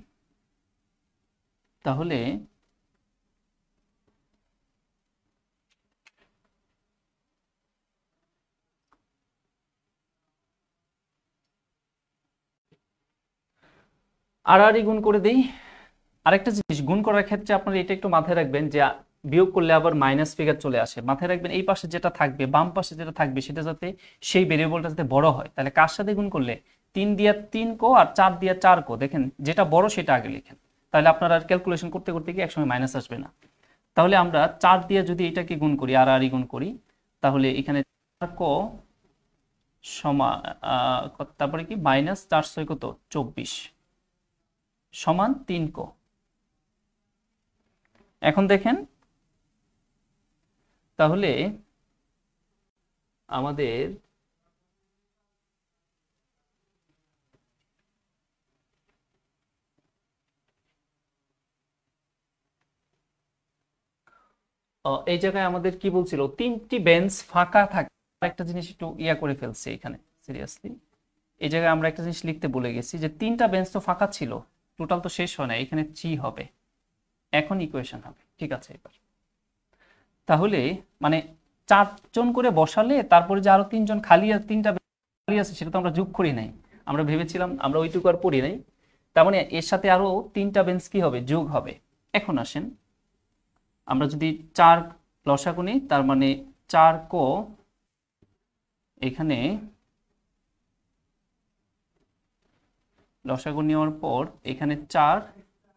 তাহলে আর গুণ করে দেই। আরেকটা জিনিস, গুণ করার ক্ষেত্রে আপনারা এটা একটু মাথায় রাখবেন যে বিয়োগ করলে আবার মাইনাস ফিগার চলে আসে। মাথায় রাখবেন এই পাশে যেটা থাকবে, বাম পাশে যেটা থাকবে, সেটা যাতে সেই ভেরিয়েবলটা যাতে বড় হয়। তাহলে কার সাথে গুণ করলে? 3 দিয়ে 3 কো আর 4 দিয়ে 4 কো। দেখেন যেটা বড় সেটা আগে লিখেন, তাহলে আপনারা ক্যালকুলেশন করতে করতে গিয়ে একসময় মাইনাস আসবে না। তাহলে আমরা 4 দিয়ে যদি এটাকে গুণ করি, আর গুণ করি, তাহলে এখানে 4 কো সমান, তারপরে কি মাইনাস 4 6 কত 24 সমান 3 কো। এখন দেখেন, তাহলে আমাদের এই জায়গায় আমাদের কি বলছিল, 3টি বেঞ্চ ফাঁকা থাকে। একটা জিনিস একটু করে ফেলছে এখানে, সিরিয়াসলি এই জায়গায় আমরা একটা জিনিস লিখতে ভুলে গেছি যে 3টা বেঞ্চ তো ফাঁকা ছিল, টোটাল তো শেষ হয় না, এখানে চি হবে, এখন ইকুয়েশন হবে। ঠিক আছে, এবার তাহলে মানে 4 জন করে বসালে তারপরে যে আরো 3 জন খালি, 3টা খালি আছে, সেটা তো আমরা যোগ করি নাই, আমরা ভেবেছিলাম, আমরা ওইটুকু আর পড়ি নাই। তার মানে এর সাথে আরো 3টা বেঞ্চ কি হবে, যোগ হবে। এখন আসেন, আমরা যদি 4 লসাগু নিই, তার মানে 4 কো, এখানে লসাগু নেওয়ার পর এখানে 4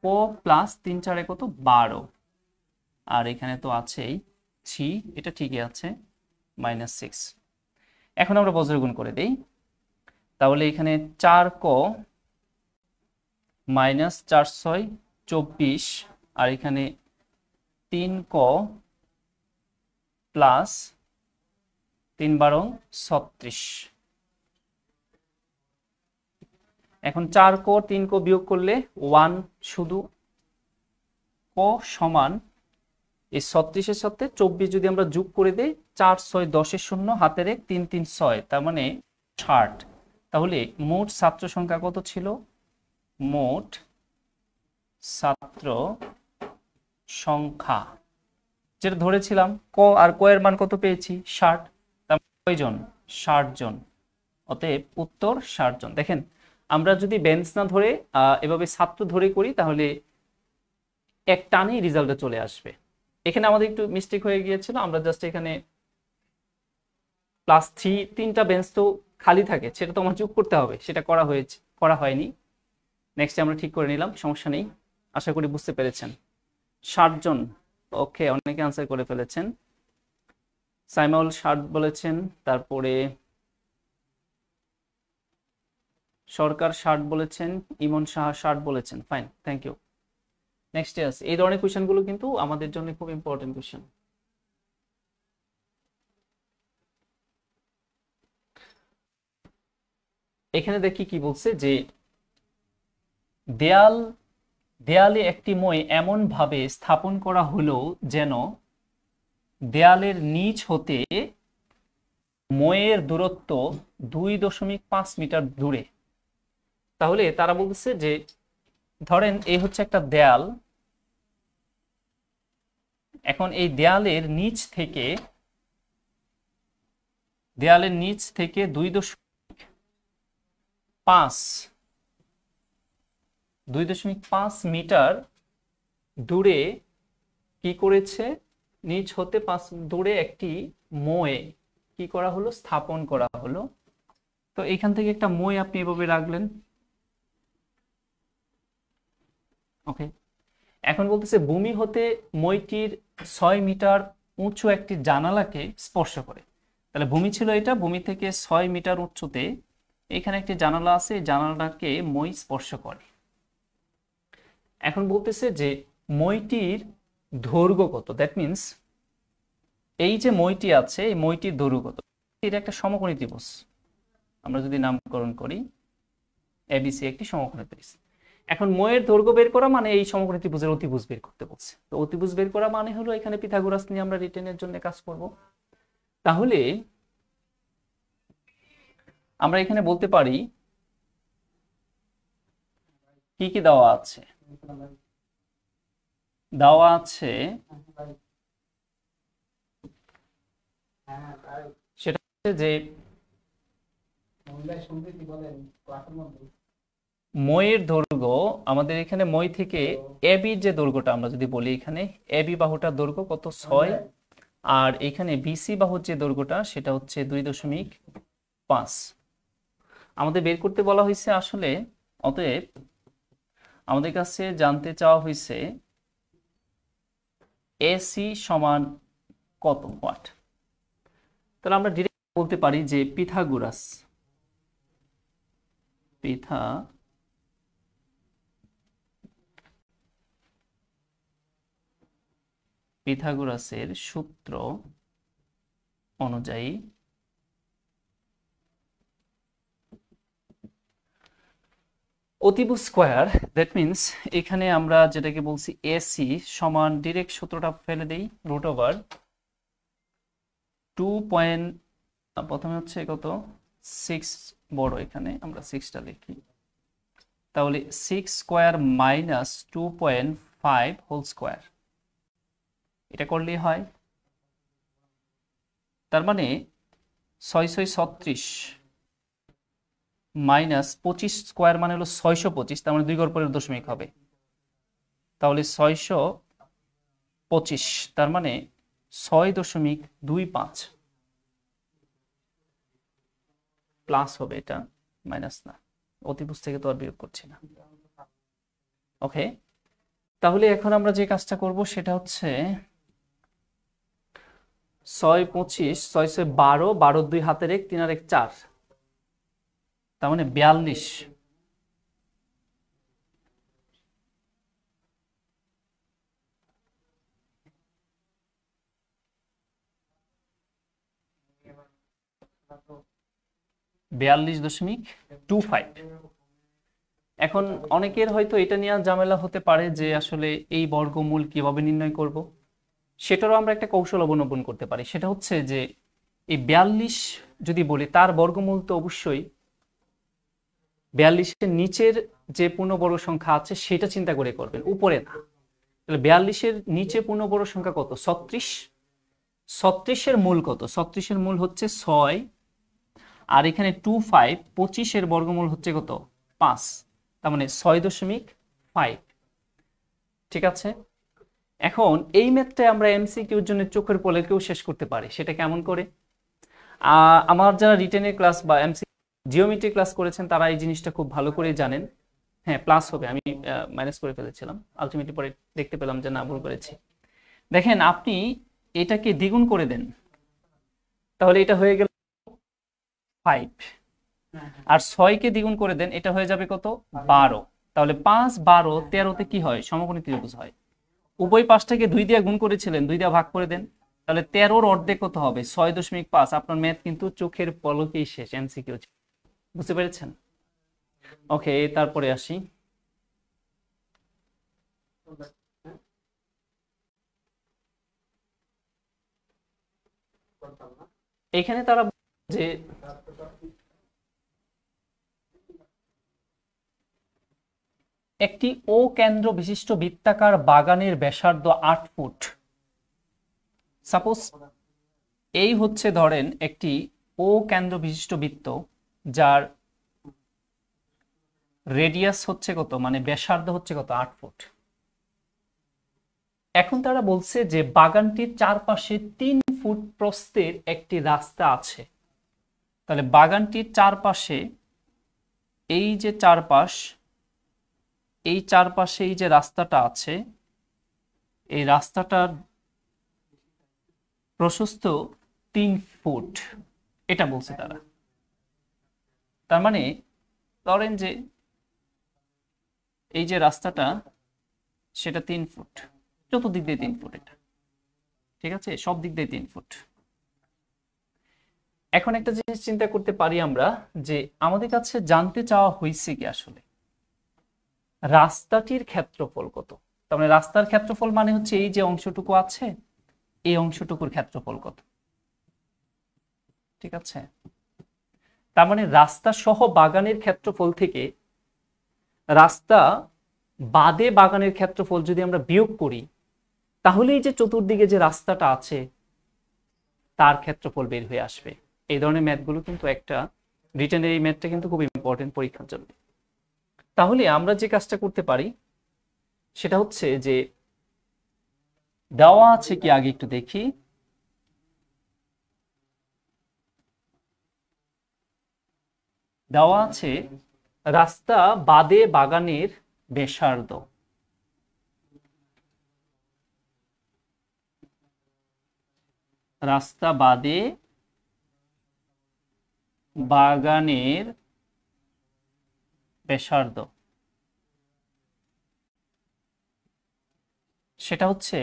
কো প্লাস 3 4 কত 12, আর এখানে তো আছেই 3, এটা ঠিকই আছে, -6। এখন আমরা বজ্র গুণ করে দেই, তাহলে এখানে 4 কো -4 6 24, আর এখানে 3 ক প্লাস 3 12 36। এখন 4 ক 3 ক বিয়োগ করলে 1 শুধু, ক সমান এই 36 এর সাথে 24 যদি আমরা যোগ করে দেই, 4 6 10 এর 0, হাতের 1 3 3 6, তার মানে 60। তাহলে মোট ছাত্র সংখ্যা কত ছিল? মোট ছাত্র সংখ্যা যেটা ধরেছিলাম, ক আর ক এর মান কত পেয়েছি? 60। তার মানে কয়জন? 60 জন। অতএব উত্তর 60 জন। দেখেন, আমরা যদি বেঞ্চ না ধরে এভাবে ছাত্র ধরে করি, তাহলে এক টানেই রেজাল্টে চলে আসবে। এখানে আমাদের একটু মিস্টেক হয়ে গিয়েছিল, আমরা জাস্ট এখানে +3, 3টা বেঞ্চ তো খালি থাকে, সেটা তো আমার যোগ করতে হবে, সেটা করা হয়নি। নেক্সট আমরা ঠিক করে নিলাম, সমস্যা নেই। আশা করি বুঝতে পেরেছেন। 60 জন, ওকে, অনেকে আনসার করে ফেলেছেন। সাইমাউল 60 বলেছেন, তারপরে সরকার 60 বলেছেন, ইমন সাহা 60 বলেছেন। Fine, thank you. নেক্সট আছে, এই ধরনের কোয়েশ্চেনগুলো কিন্তু আমাদের জন্য খুব ইম্পর্টেন্ট কোয়েশ্চেন। এখানে দেখি কি বলছে যে দেয়ালে একটি মই এমন ভাবে স্থাপন করা হলো যেন দেয়ালের নিচ হতে মইয়ের দূরত্ব 2.5 মিটার দূরে। তাহলে তারা বলছে যে ধরেন এই হচ্ছে একটা দেয়াল, এখন এই দেয়ালের নিচ থেকে 2.5 মিটার দূরে কি করেছে, নিচ হতে 5 দূরে একটি মই কি করা হলো, স্থাপন করা হলো। তো এখান থেকে একটা মই আপনি এভাবে রাখলেন। ওকে, এখন বলতেছে ভূমি হতে মইটির 6 মিটার উঁচু একটি জানালাকে স্পর্শ করে। তাহলে ভূমি ছিল এটা, ভূমি থেকে 6 মিটার উচ্চতে এখানে একটি জানালা আছে, এই জানালাটাকে মই স্পর্শ করে। এখন বলতেছে যে মইটির দৈর্ঘ্য কত, দ্যাট মিন্স এই যে মইটি আছে এই মইটির দৈর্ঘ্য কত। এটা একটা সমকোণী ত্রিভুজ, আমরা যদি নামকরণ করি এবিসি একটি সমকোণী ত্রিভুজ। এখন মইয়ের দৈর্ঘ্য বের করা মানে এই সমকোণী ত্রিভুজের অতিভুজ বের করতে বলছে। তো অতিভুজ বের করা মানে হলো এখানে পিথাগোরাস নিয়ে আমরা রিটেনের জন্য কাজ করব। তাহলে আমরা এখানে বলতে পারি কি কি দেওয়া আছে, দেওয়া আছে সেটা হচ্ছে যে মইয়ের দৈর্ঘ্য আমাদের এখানে মই থেকে এবির যে দৈর্ঘ্যটা আমরা যদি বলি, এখানে এবি বাহুটার দৈর্ঘ্য কত 6, আর এখানে বিসি বাহুর যে দৈর্ঘ্যটা সেটা হচ্ছে 2.5 আমাদের বের করতে বলা হয়েছে। আসলে অতএব আমাদের কাছে জানতে চাওয়া হয়েছে এসি সমান কত ওয়াট। তাহলে আমরা ডিরেক্ট বলতে পারি যে পিথাগোরাসের সূত্র অনুযায়ী অতিভুজ স্কয়ার, দ্যাট মিন্স এখানে আমরা যেটাকে বলছি এসি সমান, ডিরেক্ট সূত্রটা ফেলে দেই, √2. প্রথমে হচ্ছে কত 6 বড়, এখানে আমরা 6টা লিখি, তাহলে 6 স্কয়ার মাইনাস 2.5 হোল স্কয়ার, এটা করলেই হয়। তার মানে 636 মাইনাস 25 স্কয়ার মানে হলো 625, তার মানে 2 ঘর পরের দশমিক হবে, তাহলে 625 তার মানে 6.25 প্লাস হবে, এটা মাইনাস না, অতিভুজ থেকে তো আর বিয়োগ করছি না। ওকে, তাহলে এখন আমরা যে কাজটা করব সেটা হচ্ছে 625, 6 6 12, 12 2 হাতের 1, 3 আর 1 4, তার মানে 42। এখন অনেকের হয়তো এটা নিয়ে ঝামেলা হতে পারে যে আসলে এই বর্গমূল কিভাবে নির্ণয় করব, সেটারও আমরা একটা কৌশল অবলম্বন করতে পারি। সেটা হচ্ছে যে এই 42 যদি বলি, তার বর্গমূল তো অবশ্যই 42-এর নিচের যে পূর্ণবর্গ সংখ্যা আছে সেটা চিন্তা করে করবেন, উপরে না। তাহলে 42-এর নিচে পূর্ণবর্গ সংখ্যা কত, 36। 36-এর মূল কত, 36-এর মূল হচ্ছে 6, আর এখানে 25, 25-এর বর্গমূল হচ্ছে কত 5, তার মানে 6.5। ঠিক আছে, এখন এই ম্যাথটা আমরা এমসিকিউর জন্য চোখের পলকেও শেষ করতে পারি। সেটা কেমন করে, আমার যারা রিটেনের ক্লাস বা এমসি জিওমেট্রি ক্লাস করেছেন তারা এই জিনিসটা খুব ভালো করে জানেন। হ্যাঁ, প্লাস হবে, আমি মাইনাস করে ফেলেছিলাম, আলটিমেটলি পরে দেখতে পেলাম যে না, ভুল করেছি। দেখেন, আপনি এটাকে দ্বিগুণ করে দেন, তাহলে এটা হয়ে গেল 5, আর 6 কে দ্বিগুণ করে দেন, এটা হয়ে যাবে কত? 12। তাহলে 5, 12, 13-তে কি হয়? সমকোণী ত্রিভুজ হয়। উভয় পাশটাকে 2 দিয়ে গুণ করেছিলেন, 2 দিয়ে ভাগ করে দেন, তাহলে 13-র অর্ধেক কত হবে? 6.5। আপনার ম্যাথ কিন্তু চোখের পলকেই শেষ, এমসিকিউ। বুঝতে পেরেছেন? ওকে, তারপরে আসি। এখানে তারা যে একটি ও কেন্দ্র বিশিষ্ট বৃত্তাকার বাগানের ব্যাসার্ধ 8 ফুট। সাপোজ এই হচ্ছে ধরেন একটি ও কেন্দ্র বিশিষ্ট বৃত্ত, যার রেডিয়াস হচ্ছে কত, মানে ব্যাসার্ধ হচ্ছে কত? 8 ফুট। এখন তারা বলছে যে বাগানটির চারপাশে 3 ফুট প্রস্থের একটি রাস্তা আছে। তাহলে বাগানটির চারপাশে এই যে চারপাশ, এই চারপাশে এই যে রাস্তাটা আছে, এই রাস্তাটার প্রশস্ত 3 ফুট, এটা বলছে তারা। তার মানে ধরেন যে এই যে রাস্তাটা, সেটা 3 ফুট, চতুর্দিক দিয়ে 3 ফুট, এটা ঠিক আছে, সব দিক দিয়ে 3 ফুট। এখন একটা জিনিস চিন্তা করতে পারি আমরা, যে আমাদের কাছে জানতে চাওয়া হয়েছে কি আসলে রাস্তাটির ক্ষেত্রফল কত। তার মানে রাস্তার ক্ষেত্রফল মানে হচ্ছে এই যে অংশটুকু আছে, এই অংশটুকুর ক্ষেত্রফল কত, ঠিক আছে। তার মানে রাস্তা সহ বাগানের ক্ষেত্রফল থেকে রাস্তা বাদে বাগানের ক্ষেত্রফল যদি আমরা বিয়োগ করি, তাহলে এই যে চতুর্দিকে যে রাস্তাটা আছে তার ক্ষেত্রফল বের হয়ে আসবে। এই ধরনের ম্যাথগুলো কিন্তু একটা রিটেনের, এই ম্যাথটা কিন্তু খুব ইম্পর্টেন্ট পরীক্ষার জন্য। তাহলে আমরা যে কাজটা করতে পারি সেটা হচ্ছে যে দেওয়া আছে কি আগে একটু দেখি। দেওয়া আছে রাস্তা বাদে বাগানের ব্যাসার্ধ। রাস্তা বাদে বাগানের ব্যাসার্ধ সেটা হচ্ছে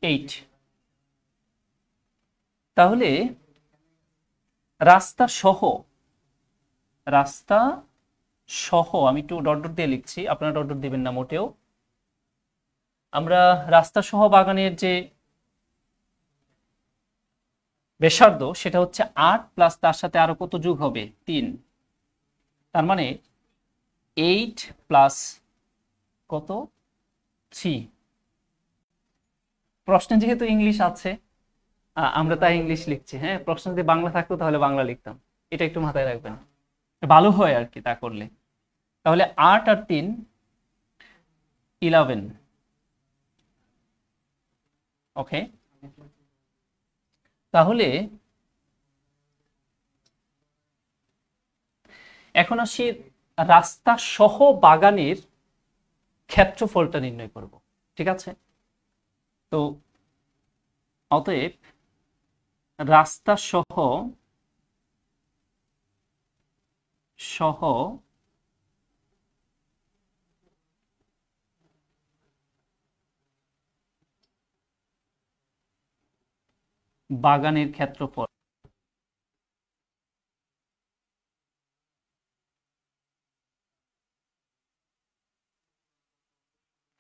8। তাহলে রাস্তা সহ, রাস্তা সহ, আমি একটু ডট ডট দিয়ে লিখছি, আপনারা ডট ডট দিবেন না মোটেও। আমরা রাস্তা সহ বাগানের যে ব্যাসার্ধ সেটা হচ্ছে 8 প্লাস তার সাথে আরো কত যোগ হবে? 3। তার মানে 8 প্লাস কত? 3। প্রশ্নে যেহেতু ইংলিশ আছে, আমরা তাই ইংলিশ লিখছি। হ্যাঁ, প্রশ্ন যদি বাংলা থাকতো তাহলে বাংলা লিখতাম, এটা একটু মাথায় রাখবেন, ভালো হয় আর কি তা করলে। তাহলে 8 আর 3 11। ওকে, তাহলে এখন আসি রাস্তা সহ বাগানের ক্ষেত্রফলটা নির্ণয় করব, ঠিক আছে। তো অতএব রাস্তা সহ বাগানের ক্ষেত্রফল।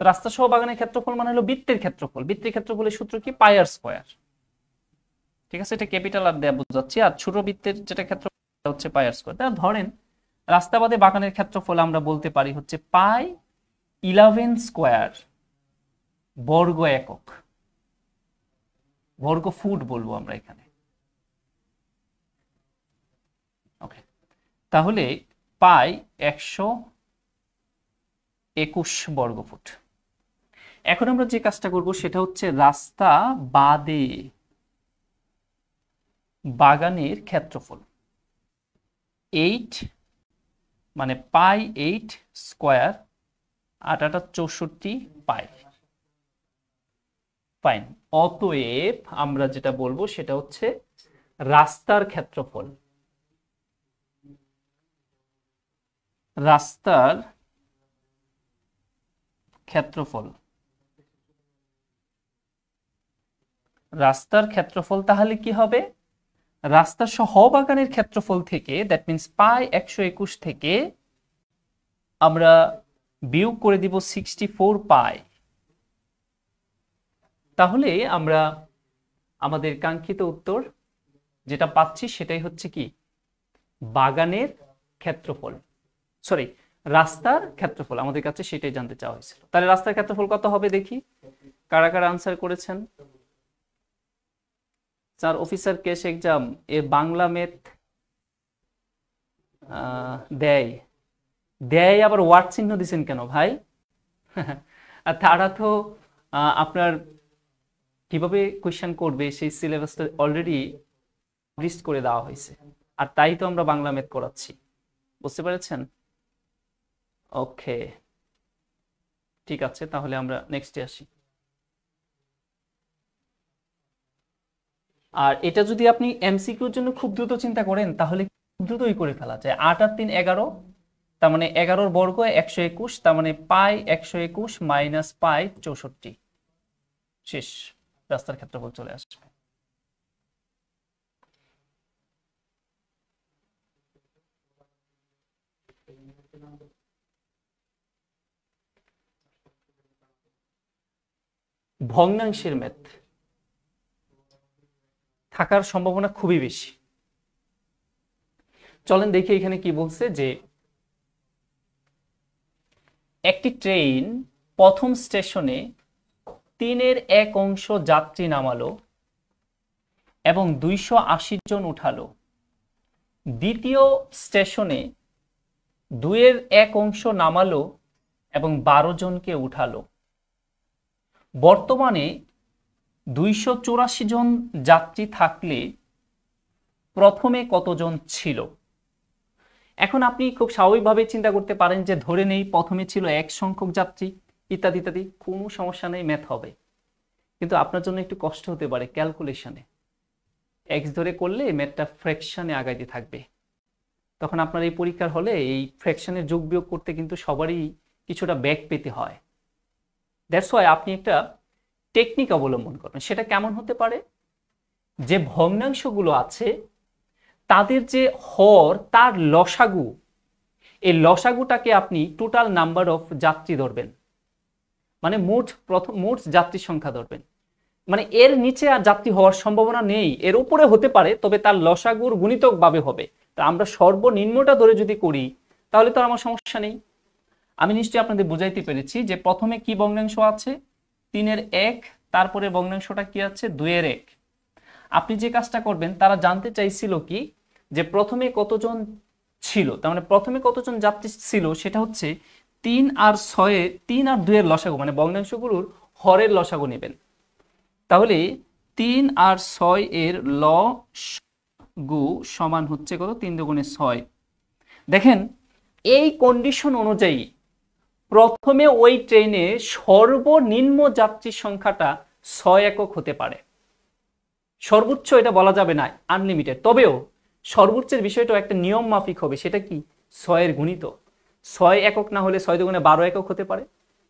রাস্তা সহ বাগানের ক্ষেত্রফল মানে হলো বৃত্তের ক্ষেত্রফল। বৃত্তের ক্ষেত্রফলের সূত্র কি? পাই আর স্কয়ার, ঠিক আছে। এটা ক্যাপিটাল আর দেয়া বোঝাচ্ছি, আর ছোট বৃত্তের যেটা ক্ষেত্রফল হচ্ছে পাই আর স্কয়ার। তাহলে ধরেন রাস্তা বাদে বাগানের ক্ষেত্রফল আমরা বলতে পারি হচ্ছে পাই 11 স্কয়ার বর্গ একক, বর্গ ফুট বলবো আমরা এখানে। ওকে, তাহলে পাই 121 বর্গ ফুট। এখন আমরা যে কাজটা করব সেটা হচ্ছে রাস্তা বাদে বাগানের ক্ষেত্রফল 8, মানে পাই 8 স্কয়ার, 8 64 পাই। ফাইন। অতএব আমরা যেটা বলবো সেটা হচ্ছে রাস্তার ক্ষেত্রফল রাস্তার ক্ষেত্রফল, রাস্তার ক্ষেত্রফল তাহলে কি হবে, রাস্তার সহবাগানের ক্ষেত্রফল থেকে, দ্যাট মিন্স পাই 121 থেকে আমরা বিয়োগ করে দিব 64 পাই। তাহলে আমরা আমাদের কাঙ্ক্ষিত উত্তর যেটা পাচ্ছি সেটাই হচ্ছে কি, বাগানের ক্ষেত্রফল, সরি রাস্তার ক্ষেত্রফল আমাদের কাছে সেটাই জানতে চাওয়া হয়েছিল। তাহলে রাস্তার ক্ষেত্রফল কত হবে দেখি, কারা কারা আনসার করেছেন। স্যার অফিসার কেস এক্সাম এ বাংলা ম্যাথ দেয়, দেয় আবার ওয়ার্ড চিহ্ন দিছেন কেন ভাই? আর তারা তো আপনার কিভাবে কোয়েশ্চেন করবে সেই সিলেবাসটা অলরেডি পাবলিশ করে দেওয়া হয়েছে, আর তাই তো আমরা বাংলা ম্যাথ করাচ্ছি, বুঝতে পেরেছেন? ওকে, ঠিক আছে, তাহলে আমরা নেক্সটে আসি। আর এটা যদি আপনি এমসিকিউর জন্য খুব দ্রুত চিন্তা করেন তাহলে দ্রুতই করে ফেলা যায়। 8 আর 3 11, তার মানে 11 বর্গ 121, তার মানে পাই 121 মাইনাস পাই 64, শেষ, রাস্তার ক্ষেত্রফল চলে আসবে। ভগ্নাংশের ম্যাথ থাকার সম্ভাবনা খুবই বেশি। চলেন দেখি এখানে কি বলছে, যে একটি ট্রেন প্রথম স্টেশনে 3/1 অংশ যাত্রী নামালো এবং 280 জন উঠালো, দ্বিতীয় স্টেশনে 2/1 অংশ নামালো এবং 12 জনকে উঠালো, বর্তমানে 284 জন যাত্রী থাকলে প্রথমে কতজন ছিল? এখন আপনি খুব স্বাভাবিকভাবে চিন্তা করতে পারেন যে ধরে নেই প্রথমে ছিল এক সংখ্যক যাত্রী, ইত্যাদি ইত্যাদি, কোনো সমস্যা নেই, ম্যাথ হবে। কিন্তু আপনার জন্য একটু কষ্ট হতে পারে ক্যালকুলেশনে, এক্স ধরে করলে ম্যাথটা ফ্র্যাকশনে আগাইতে থাকবে, তখন আপনার এই পরীক্ষার হলে এই ফ্র্যাকশনের যোগ বিয়োগ করতে কিন্তু সবারই কিছুটা ব্যাক পেতে হয়। দ্যাটস ওয়াই আপনি একটা টেকনিক অবলম্বন করবেন। সেটা কেমন হতে পারে, যে ভগ্নাংশগুলো আছে তাদের যে হর তার লসাগু, এই লসাগুটাকে আপনি টোটাল নাম্বার অফ যাত্রী ধরবেন, মানে মোট যাত্রীর সংখ্যা ধরবেন। মানে এর নিচে আর যাত্রী হওয়ার সম্ভাবনা নেই, এর উপরে হতে পারে, তবে তার লসাগুর গুণিতক ভাবে হবে। তা আমরা সর্বনিম্নটা ধরে যদি করি তাহলে তো আমার সমস্যা নেই। আমি নিশ্চয়ই আপনাদের বুঝাইতে পেরেছি যে প্রথমে কি ভগ্নাংশ আছে, 3/1, তারপরে ভগ্নাংশটা কি আছে, 2/1। আপনি যে কাজটা করবেন, তারা জানতে চাইছিল কি যে প্রথমে কতজন ছিল, তার মানে প্রথমে কতজন যাত্রী ছিল সেটা হচ্ছে 3 আর 6, 3 আর 2 এর লসাগু, মানে ভগ্নাংশগুলোর হরের লসাগু নেবেন। তাহলে 3 আর 6 এর লসাগু সমান হচ্ছে কত, 3 দুগুণে 6। দেখেন এই কন্ডিশন অনুযায়ী প্রথমে ওই ট্রেনে সর্বনিম্ন যাত্রীর সংখ্যাটা 6 একক হতে পারে, সর্বোচ্চ এটা বলা যাবে না আনলিমিটেড, তবেও সর্বোচ্চের বিষয়টা একটা নিয়ম মাফিক হবে, সেটা কি 6 এর গুণিত। 6 একক না হলে 6 দুগুণে 12 একক হতে পারে,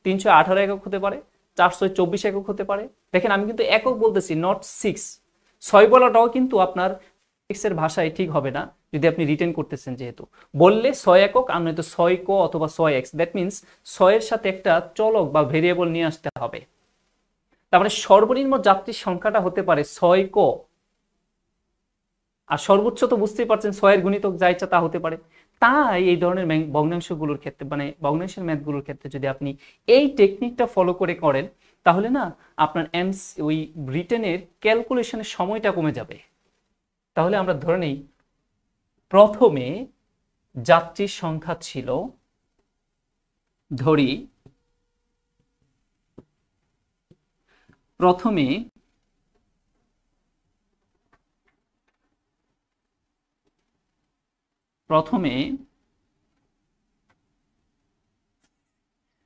318 একক হতে পারে, 424 একক হতে পারে। দেখেন আমি কিন্তু একক বলতেছি, নট 6। 6 বলাটাও কিন্তু আপনার 6 এর ভাষায় ঠিক হবে না যদি আপনি রিটেন করতেছেন, যেহেতু বললে 6 একক আর নয়তো 6 ক অথবা 6x, দ্যাট মিন্স 6 এর সাথে একটা চলক বা ভেরিয়েবল নিয়ে আসতে হবে। তার মানে সর্বনিম্ন যাত্রীর সংখ্যাটা হতে পারে 6 ক, আর সর্বোচ্চ তো বুঝতেই পারছেন 6 এর গুণিতক যা ইচ্ছা তা হতে পারে। তাই এই ধরনের ভগ্নাংশগুলোর ক্ষেত্রে, মানে ভগ্নাংশের ম্যাথগুলোর ক্ষেত্রে যদি আপনি এই টেকনিকটা ফলো করে করেন তাহলে না আপনার ওই রিটেনের ক্যালকুলেশনের সময়টা কমে যাবে। তাহলে আমরা ধরে নেই প্রথমে যাত্রীর সংখ্যা ছিল, ধরি প্রথমে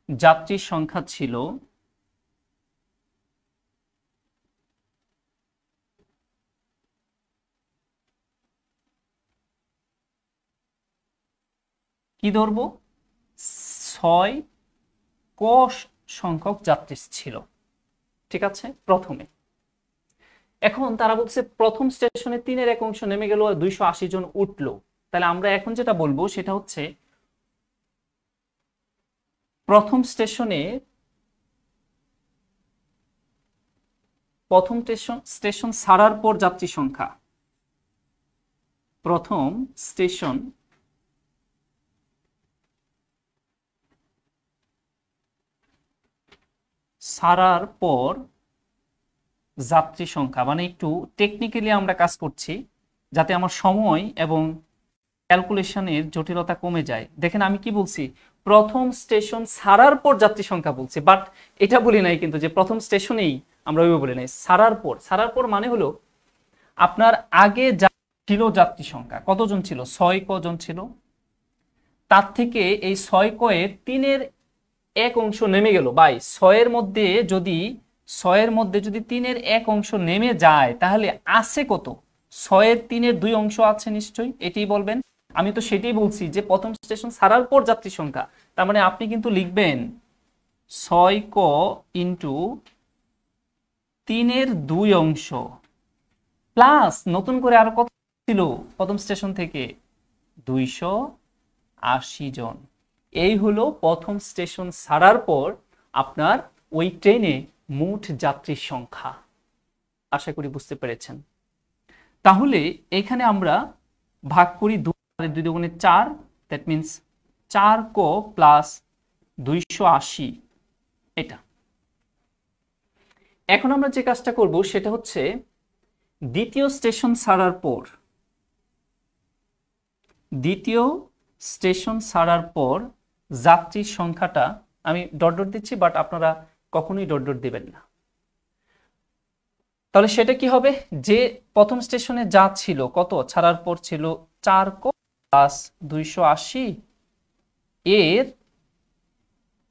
যাত্রীর সংখ্যা ছিল কি ধরবো, 6 ক সংখ্যক যাত্রী ছিল, ঠিক আছে প্রথমে। এখন তারা বলছে প্রথম স্টেশনে 3-এর 1 অংশ নেমে গেল আর 280 জন উঠলো। তাহলে আমরা এখন যেটা বলবো সেটা হচ্ছে প্রথম স্টেশন ছাড়ার পর যাত্রী সংখ্যা, প্রথম স্টেশন ছাড়ার পর যাত্রী সংখ্যা, মানে একটু টেকনিক্যালি আমরা কাজ করছি যাতে আমার সময় এবং ক্যালকুলেশনের জটিলতা কমে যায়। দেখেন আমি কি বলছি, প্রথম স্টেশন ছাড়ার পর যাত্রী সংখ্যা বলছি, বাট এটা বলি নাই কিন্তু যে প্রথম স্টেশনেই আমরা ওইভাবে বলি নাই। ছাড়ার পর মানে হলো আপনার আগে ছিল যাত্রী সংখ্যা কতজন ছিল, 6 কজন ছিল, তার থেকে এই 6 কয়ের 3-এর 1 অংশ নেমে গেল। বাই 6-এর মধ্যে যদি 3-এর 1 অংশ নেমে যায় তাহলে আছে কত, 6-এর 3-এর 2 অংশ আছে নিশ্চয়ই, এটাই বলবেন। আমি তো সেটাই বলছি যে প্রথম স্টেশন ছাড়ার পর যাত্রী সংখ্যা, তার মানে আপনি কিন্তু লিখবেন 6 ক ইন্টু 3-এর 2 অংশ প্লাস নতুন করে আরো কত ছিল প্রথম স্টেশন থেকে, 280 জন। এই হলো প্রথম স্টেশন ছাড়ার পর আপনার ওই ট্রেনে মোট যাত্রীর সংখ্যা। আশা করি বুঝতে পেরেছেন। তাহলে এখানে আমরা ভাগ করি 2 দুগুণে 4, দ্যাট মিনস 4 ক প্লাস 280 এটা। এখন আমরা যে কাজটা করব সেটা হচ্ছে দ্বিতীয় স্টেশন ছাড়ার পর যাত্রীর সংখ্যাটা, আমি ডট ডট দিচ্ছি বাট আপনারা কখনোই ডট ডট দিবেন না। তাহলে সেটা কি হবে, যে প্রথম স্টেশনে যা ছিল কত ছাড়ার পর ছিল 4 ক প্লাস 280, এর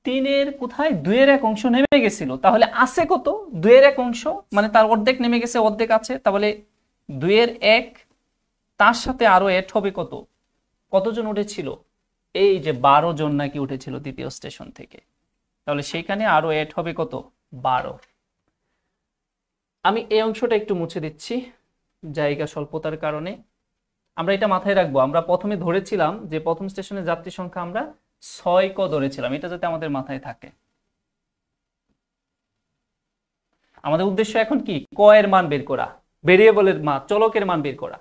3-এর কোথায় 2-এর 1 অংশ নেমে গেছিল, তাহলে আছে কত 2-এর 1 অংশ, মানে তার অর্ধেক নেমে গেছে, অর্ধেক আছে, তাহলে 2-এর 1 তার সাথে আরো এড হবে কতজন উঠেছিল, এই যে 12 জন নাকি উঠেছিল দ্বিতীয় স্টেশন থেকে, তাহলে সেইখানে আরো এড হবে কত 12। আমি এই অংশটা একটু মুছে দিচ্ছি জায়গা স্বল্পতার কারণে। আমরা এটা মাথায় রাখবো, আমরা প্রথমে ধরেছিলাম যে প্রথম স্টেশনের যাত্রী সংখ্যা আমরা 6 ক ধরেছিলাম, এটা যাতে আমাদের মাথায় থাকে। আমাদের উদ্দেশ্য এখন কি, ক এর মান বের করা, ভেরিয়েবলের মান, চলকের মান বের করা।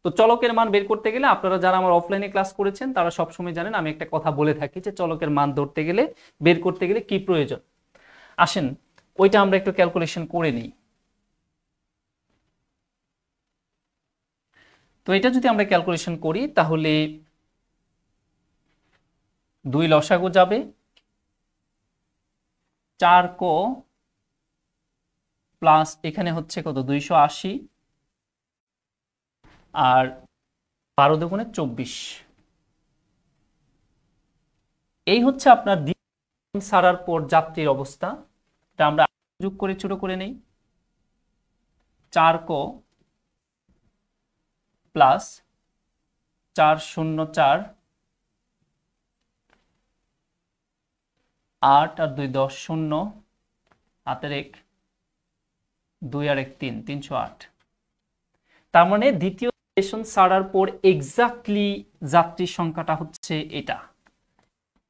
তো চলকের মান বের করতে গেলে আপনারা যারা আমার অফলাইনে ক্লাস করেছেন তারা সবসময় জানেন আমি একটা কথা বলে থাকি যে চলকের মান ধরতে গেলে, বের করতে গেলে কি প্রয়োজন। আসেন ওইটা আমরা একটু ক্যালকুলেশন করে নিই। তো এটা যদি আমরা ক্যালকুলেশন করি তাহলে 2 লসাগু যাবে, 4 ক প্লাস এখানে হচ্ছে কত 280 আর 12 দুগুণে 24, এই হচ্ছে আপনার ছাড়ার পর যাত্রীর অবস্থা। এটা আমরা যোগ করে ছোট করে নেই, 4 ক প্লাস 404 8 আর 2 10 0 হাতের 1 2 আর 1 3 308। তার মানে দ্বিতীয় স্টেশন ছাড়ার পর এক্স্যাক্টলি যাত্রীর সংখ্যাটা হচ্ছে এটা।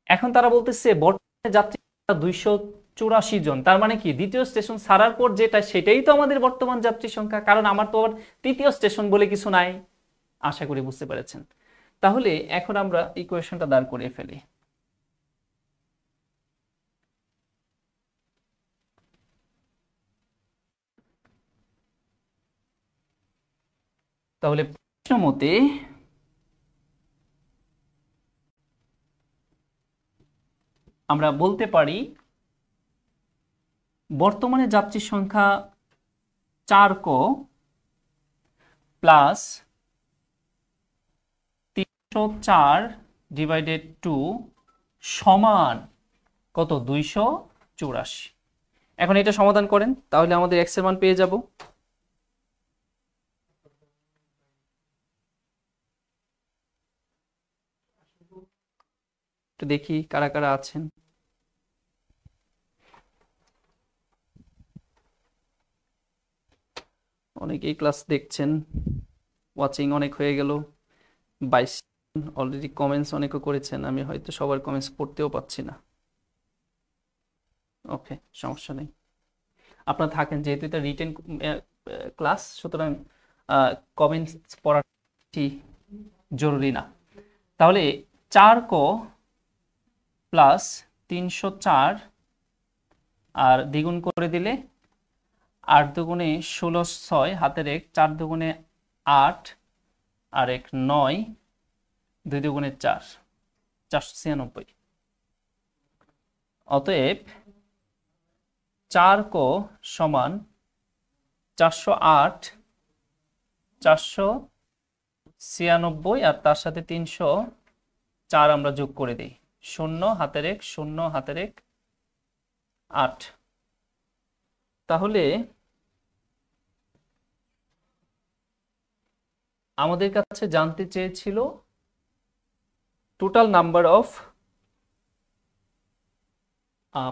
এখন তারা বলতেছে বর্তমানে যাত্রী 284 জন, তার মানে কি দ্বিতীয় স্টেশন ছাড়ার পর যেটা সেটাই তো আমাদের বর্তমান যাত্রী সংখ্যা, কারণ আমার তো আবার তৃতীয় স্টেশন বলে কিছু নাই। আশা করি বুঝতে পেরেছেন। তাহলে এখন আমরা ইকুয়েশনটা দাঁড় করিয়ে ফেলি। তাহলে প্রশ্ন মতে আমরা বলতে পারি বর্তমানে যাত্রীর সংখ্যা 4 ক প্লাস 304 ডিভাইডেড 2 সমান কত 284। এখন এটা সমাধান করেন তাহলে আমাদের x এর মান পেয়ে যাব। একটু দেখি কারা কারা আছেন। অনেকেই ক্লাস দেখছেন, ওয়াচিং অনেক হয়ে গেল, 22 অলরেডি কমেন্টস অনেকে করেছেন, আমি হয়তো সবার কমেন্টস পড়তেও পাচ্ছি না। ওকে, সমস্যা নেই, আপনারা থাকেন, যেহেতু এটা রিটেন ক্লাস, সুতরাং কমেন্টস পড়াটি জরুরি না। তাহলে 4 ক প্লাস 304 আর দ্বিগুণ করে দিলে 8 দুগুণে 16, 6 হাতের 1, 4 দুগুণে 8 আর 1 9, 2 দুগুণে 4, 496। অতএব 4 ক সমান 408, 496 আর তার সাথে 304 আমরা যোগ করে দিই। 0 হাতের 1, 0 হাতের 1, 8। তাহলে আমাদের কাছে জানতে চেয়েছিল টোটাল নাম্বার অফ,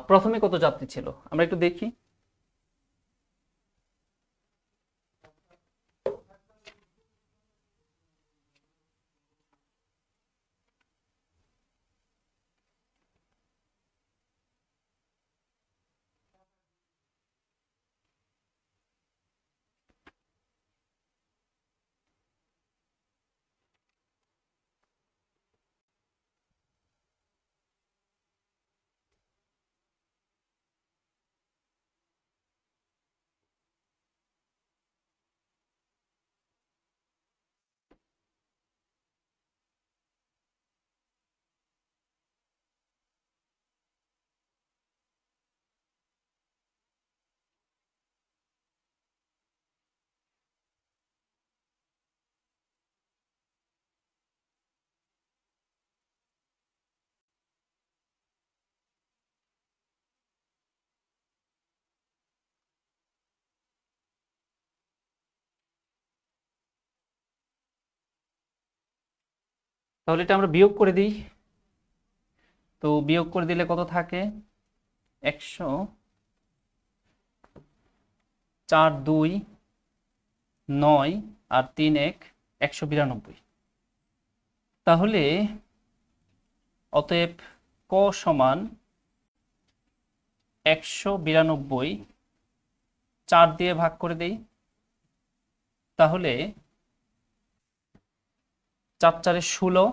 প্রথমে কত যাত্রী ছিল আমরা একটু দেখি। তাহলে এটা আমরা বিয়োগ করে দিই। তো বিয়োগ করে দিলে কত থাকে? 100, 4 2 9 আর 3 1, 192। তাহলে অতএব ক সমান 192, 4 দিয়ে ভাগ করে দেই। তাহলে 4 4 16,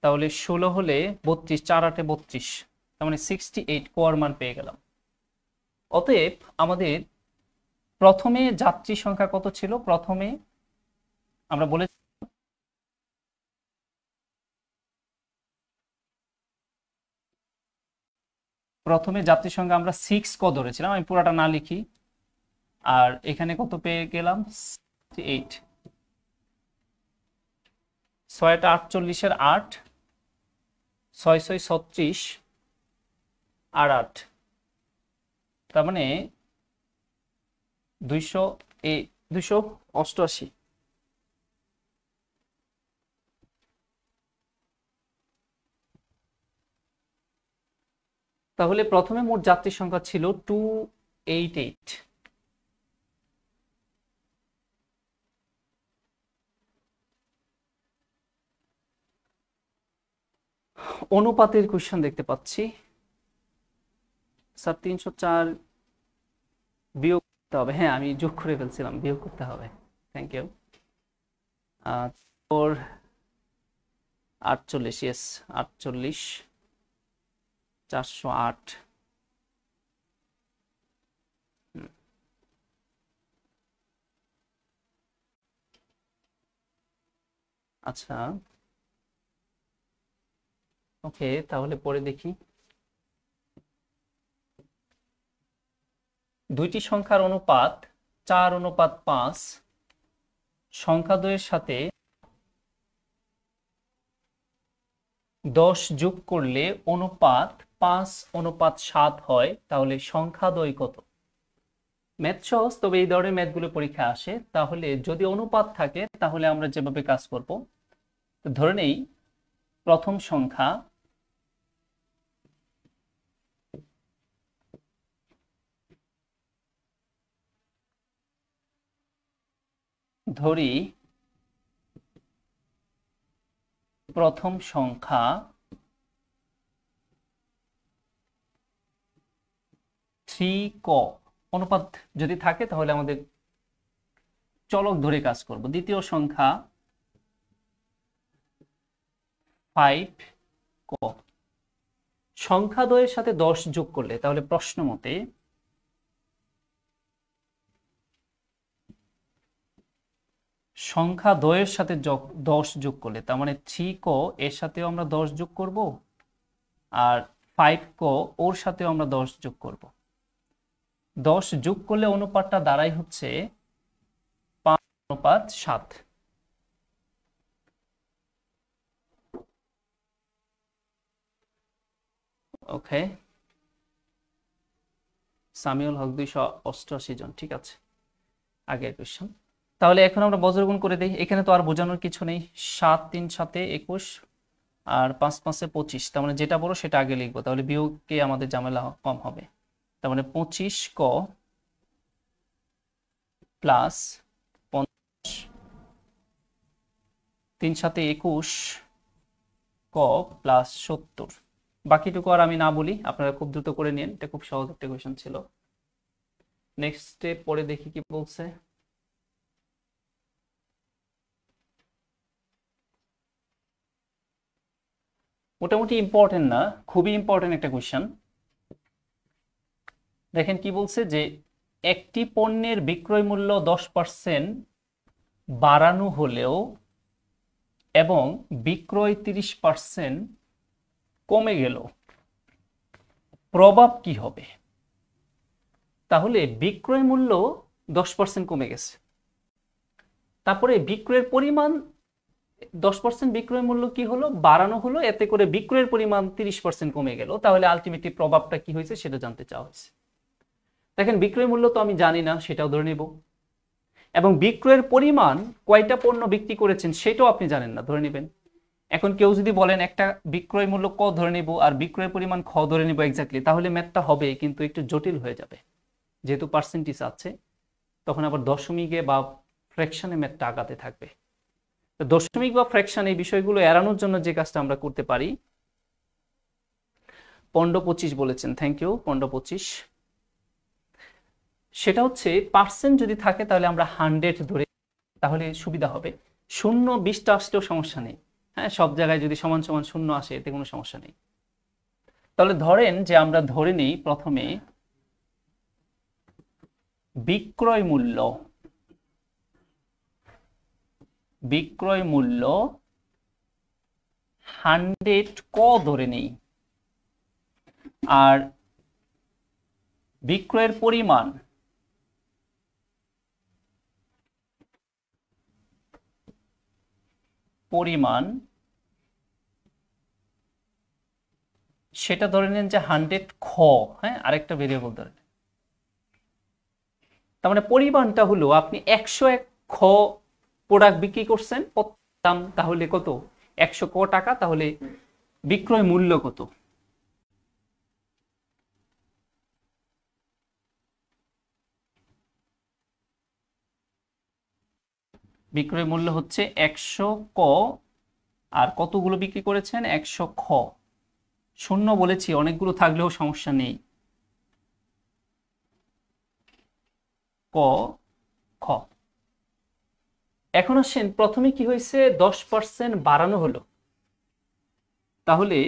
তাহলে 16 হলে 32, 4 8 32, তার মানে 68 কোয়ার মান পেয়ে গেলাম। অতএব আমাদের প্রথমে যাত্রী সংখ্যা কত ছিল? প্রথমে আমরা বলে প্রথমে যাত্রী সংখ্যা আমরা 6 ক ধরেছিলাম, আমি পুরাটা না লিখি। আর এখানে কত পেয়ে গেলাম? 68। 6টা 48 এর 8, 6 6 36 আর 8, তার মানে 288। তাহলে প্রথমে মোট যাত্রী সংখ্যা ছিল 288। অনুপাতের কোশ্চেন দেখতে পাচ্ছি। স্যার 304 বিয়োগ করতে হবে। হ্যাঁ, আমি যোগ করে ফেলছিলাম, বিয়োগ করতে হবে। Thank you. 48, ইয়েস 48, 408। আচ্ছা, ওকে, তাহলে পরে দেখি। দুইটি সংখ্যার অনুপাত 4:5, সংখ্যা দ্বয়ের সাথে 10 যোগ করলে অনুপাত 5:7 হয়, তাহলে সংখ্যা দ্বয় কত? ম্যাথ সহজ, তবে এই ধরনের ম্যাথগুলো পরীক্ষা আসে। তাহলে যদি অনুপাত থাকে তাহলে আমরা যেভাবে কাজ করব, ধরে নেই প্রথম সংখ্যা ধরি প্রথম সংখ্যা 3 ক অনুপাত যদি থাকে তাহলে আমাদের চলক ধরে কাজ করব। দ্বিতীয় সংখ্যা 5 ক সংখ্যা দ্বয়ের সাথে 10 যোগ করলে, তাহলে প্রশ্ন মতে সংখ্যা দ্বয়ের সাথে 10 যোগ করলে, তার মানে 3 ক এর সাথেও আমরা 10 যোগ করব আর 5 ক ওর সাথেও আমরা 10 যোগ করব। 10 যোগ করলে অনুপাতটা দাঁড়ায় হচ্ছে 5:7। ওকে, সামিউল হক 288 জন, ঠিক আছে, আগের কোশ্চেন। তাহলে এখন আমরা বজ্রগুণ করে দেই, এখানে তো আর বোঝানোর কিছু নেই। 7 3 7 21 আর 5 5 25, তার মানে যেটা বড় সেটা আগে লিখবো, তাহলে বিয়োগে আমাদের ঝামেলা কম হবে। তার মানে 25 ক প্লাস 3 7 21 ক প্লাস 70। বাকিটুকু আর আমি না বলি, আপনারা খুব দ্রুত করে নিন, এটা খুব সহজ একটা কোয়েশ্চেন ছিল। নেক্সট স্টেপ পরে দেখি কি বলছে। মোটামুটি ইম্পর্টেন্ট না, খুবই ইম্পর্টেন্ট একটা কোয়েশ্চেন। দেখেন কি বলছে, যে একটি পণ্যের বিক্রয় মূল্য 10% বাড়ানো হলেও এবং বিক্রয় 30% কমে গেল, প্রভাব কি হবে? তাহলে বিক্রয় মূল্য 10% কমে গেছে, তারপরে বিক্রয়ের পরিমাণ 10% বিক্রয় মূল্য কি হলো, বাড়ানো হলো, এতে করে বিক্রয়ের পরিমাণ 30% কমে গেল, তাহলে আলটিমেটলি প্রভাবটা কি হয়েছে সেটা জানতে চাওয়া হয়েছে। দেখেন বিক্রয় মূল্য তো আমি জানি না, সেটাও ধরে নেব, এবং বিক্রয়ের পরিমাণ কয়টা পণ্য বিক্রি করেছেন সেটাও আপনি জানেন না, ধরে নেবেন। এখন কেউ যদি বলেন একটা বিক্রয় মূল্য ক ধরে নেব আর বিক্রয়ের পরিমাণ খ ধরে নেব এক্স্যাক্টলি, তাহলে ম্যাথটা হবে কিন্তু একটু জটিল হয়ে যাবে, যেহেতু পার্সেন্টেজ আছে, তখন আবার দশমিকে বা ফ্র্যাকশনে ম্যাথটা আগাতে থাকবে। তো দশমিক বা ফ্র্যাকশন এই বিষয়গুলো এড়ানোর জন্য যে কাজটা আমরা করতে পারি, 15-25 বলেছেন, থ্যাংক ইউ 15-25, সেটা হচ্ছে পার্সেন্ট যদি থাকে তাহলে আমরা 100 ধরে, তাহলে সুবিধা হবে। 0-20টা আসলেও সমস্যা নেই, হ্যাঁ, সব জায়গায় যদি সমান সমান 0 আসে এতে কোনো সমস্যা নেই। তাহলে ধরেন যে আমরা ধরে নিই প্রথমে বিক্রয় মূল্য 100 ক ধরে নেই, আর বিক্রয়ের পরিমাণ সেটা ধরে নেন যে 100 খ, হ্যাঁ, আরেকটা ভেরিয়েবল ধরে নেন। তার মানে পরিমাণটা হলো আপনি 101 খ প্রোডাক্ট বিক্রি করছেন, দাম তাহলে কত, 100 ক টাকা, তাহলে বিক্রয় মূল্য কত? বিক্রয় মূল্য হচ্ছে 100 ক, আর কতগুলো বিক্রি করেছেন, 100 খ। 0 বলেছি, অনেকগুলো থাকলেও সমস্যা নেই। ক খ। এখন আসেন প্রথমে কি হয়েছে, 10% বাড়ানো হলো, তাহলে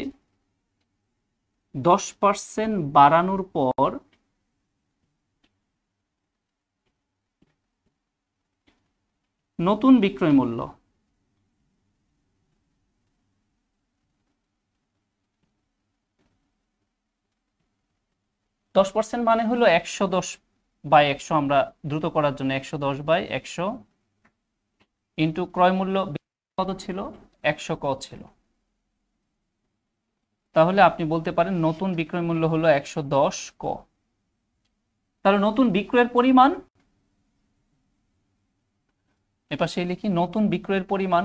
10% বাড়ানোর পর নতুন বিক্রয় মূল্য, %, মানে হলো 110/100, আমরা দ্রুত করার জন্য 110/100 ইন্টু ক্রয় মূল্য কত ছিল, 100 ক ছিল, তাহলে আপনি বলতে পারেন নতুন বিক্রয় মূল্য হলো 110 ক। তাহলে নতুন বিক্রয়ের পরিমাণ, এপাশে লিখি নতুন বিক্রয়ের পরিমাণ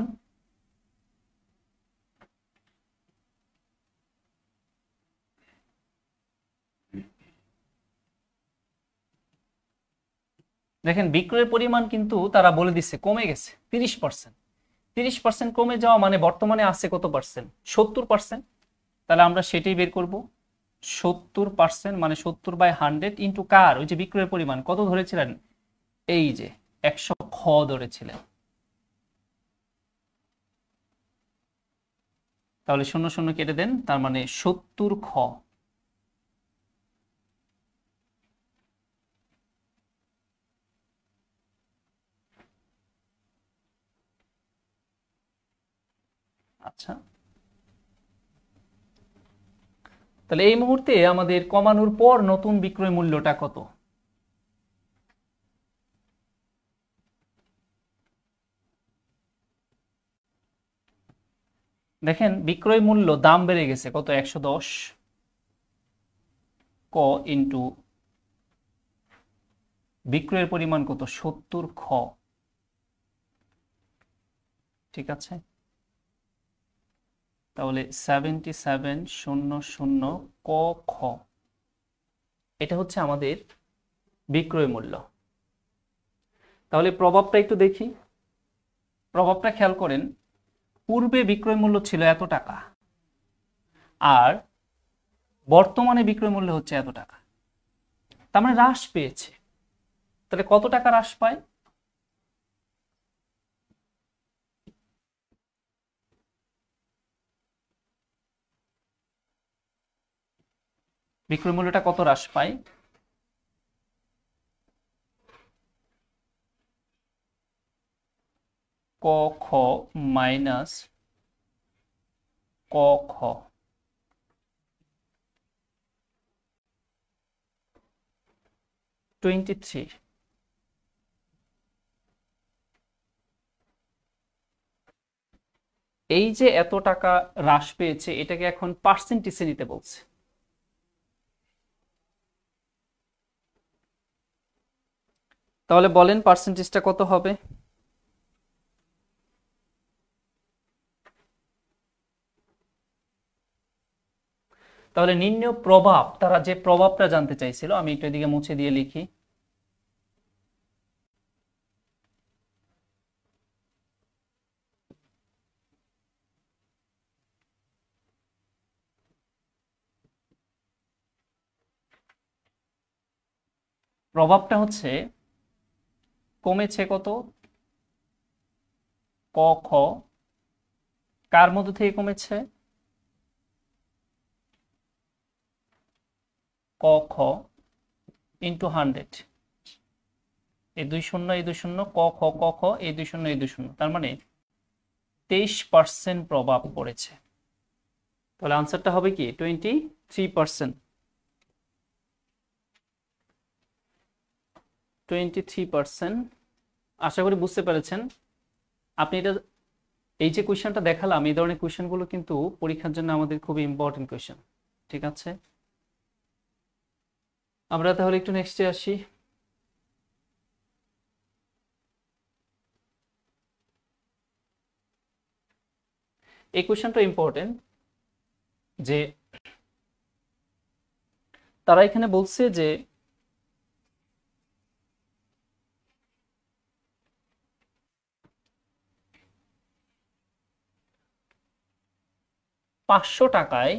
দেখেন বিক্রয়ের পরিমাণ কিন্তু তারা বলে দিচ্ছে কমে গেছে 30%। 30% কমে যাওয়া মানে বর্তমানে আছে কত পার্সেন্ট? 70%। তাহলে আমরা সেটাই বের করব। 70% মানে 70/100 ইন্টু কার? ওই যে বিক্রয়ের পরিমাণ কত ধরেছিলেন, এই যে 100 খ ধরেছিলেন। তাহলে 0 0 কেটে দেন, তার মানে 70 খ। আচ্ছা, তাহলে এই মুহূর্তে আমাদের কমানোর পর নতুন বিক্রয় মূল্যটা কত? দেখেন বিক্রয় মূল্য দাম বেড়ে গেছে কত, 110 ক ইন্টু বিক্রয়ের পরিমাণ কত, 70 খ। ঠিক আছে, তাহলে 77,000 ক খ, এটা হচ্ছে আমাদের বিক্রয় মূল্য। তাহলে প্রভাবটা একটু দেখি, প্রভাবটা খেয়াল করেন। পূর্বে বিক্রয় মূল্য ছিল এত টাকা, আর বর্তমানে বিক্রয় মূল্য হচ্ছে এত টাকা, তার মানে হ্রাস পেয়েছে। তাহলে কত টাকা হ্রাস পায়? বিক্রয় মূল্যটা কত হ্রাস পায়? ক খ মাইনাস ক খ, 23। এই যে এত টাকা হ্রাস পেয়েছে, এটাকে এখন পার্সেন্টেজে নিতে বলছে। তাহলে বলেন পার্সেন্টেজটা কত হবে? তাহলে নির্ণয় প্রভাব, তারা যে প্রভাবটা জানতে চাইছিল, আমি একটু এদিকে মুছে দিয়ে লিখি। প্রভাবটা হচ্ছে কমেছে কত, ক খ, কার মধ্যে থেকে কমেছে, ক খ ইন্টু 100। এই 2 0 এই 2 0, ক খ ক খ, এই 2 0 এই 2 0, তার মানে 23% প্রভাব পড়েছে। তাহলে আনসারটা হবে কি 23%। 23%। আশা করি বুঝতে পেরেছেন। আপনি এটা, এই যে কোয়েশ্চেনটা দেখালাম, এই ধরনের কোয়েশ্চেনগুলো কিন্তু পরীক্ষার জন্য আমাদের খুবই ইম্পর্টেন্ট কোয়েশ্চেন। ঠিক আছে, আমরা তাহলে একটু নেক্সটে আসি। এই কোয়েশ্চেনটা ইম্পর্টেন্ট, যে তারা এখানে বলছে যে 500 টাকায়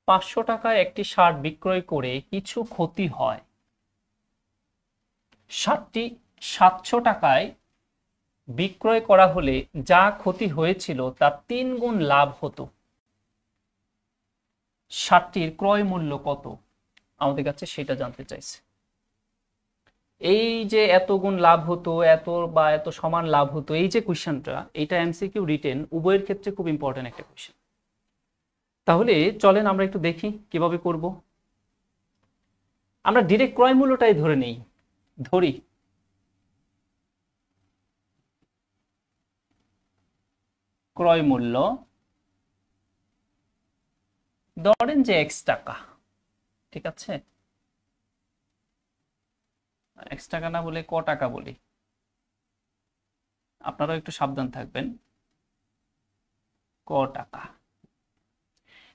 500 টাকায় একটি শার্ট বিক্রয় করে কিছু ক্ষতি হয়, শার্টটি 700 টাকায় বিক্রয় করা হলে যা ক্ষতি হয়েছিল তার 3 গুণ লাভ হতো। শার্টটির ক্রয় মূল্য কত? আমাদের কাছে সেটা জানতে চাইছে। এই যে এত গুণ লাভ হতো, এত বা এত সমান লাভ হতো, এই যে কোয়েশ্চেনটা, এটা এমসিকিউ রিটেন উভয়ের ক্ষেত্রে খুব ইম্পর্টেন্ট একটা কোয়েশ্চেন। তাহলে চলেন আমরা একটু দেখি কিভাবে করব। আমরা ডিরেক্ট ক্রয় মূল্যটাই ধরে নেই, ধরি ক্রয় মূল্য, ধরেন যে x টাকা। ঠিক আছে, x টাকা না বলে ক টাকা বলি, আপনারাও একটু সাবধান থাকবেন। ক টাকা।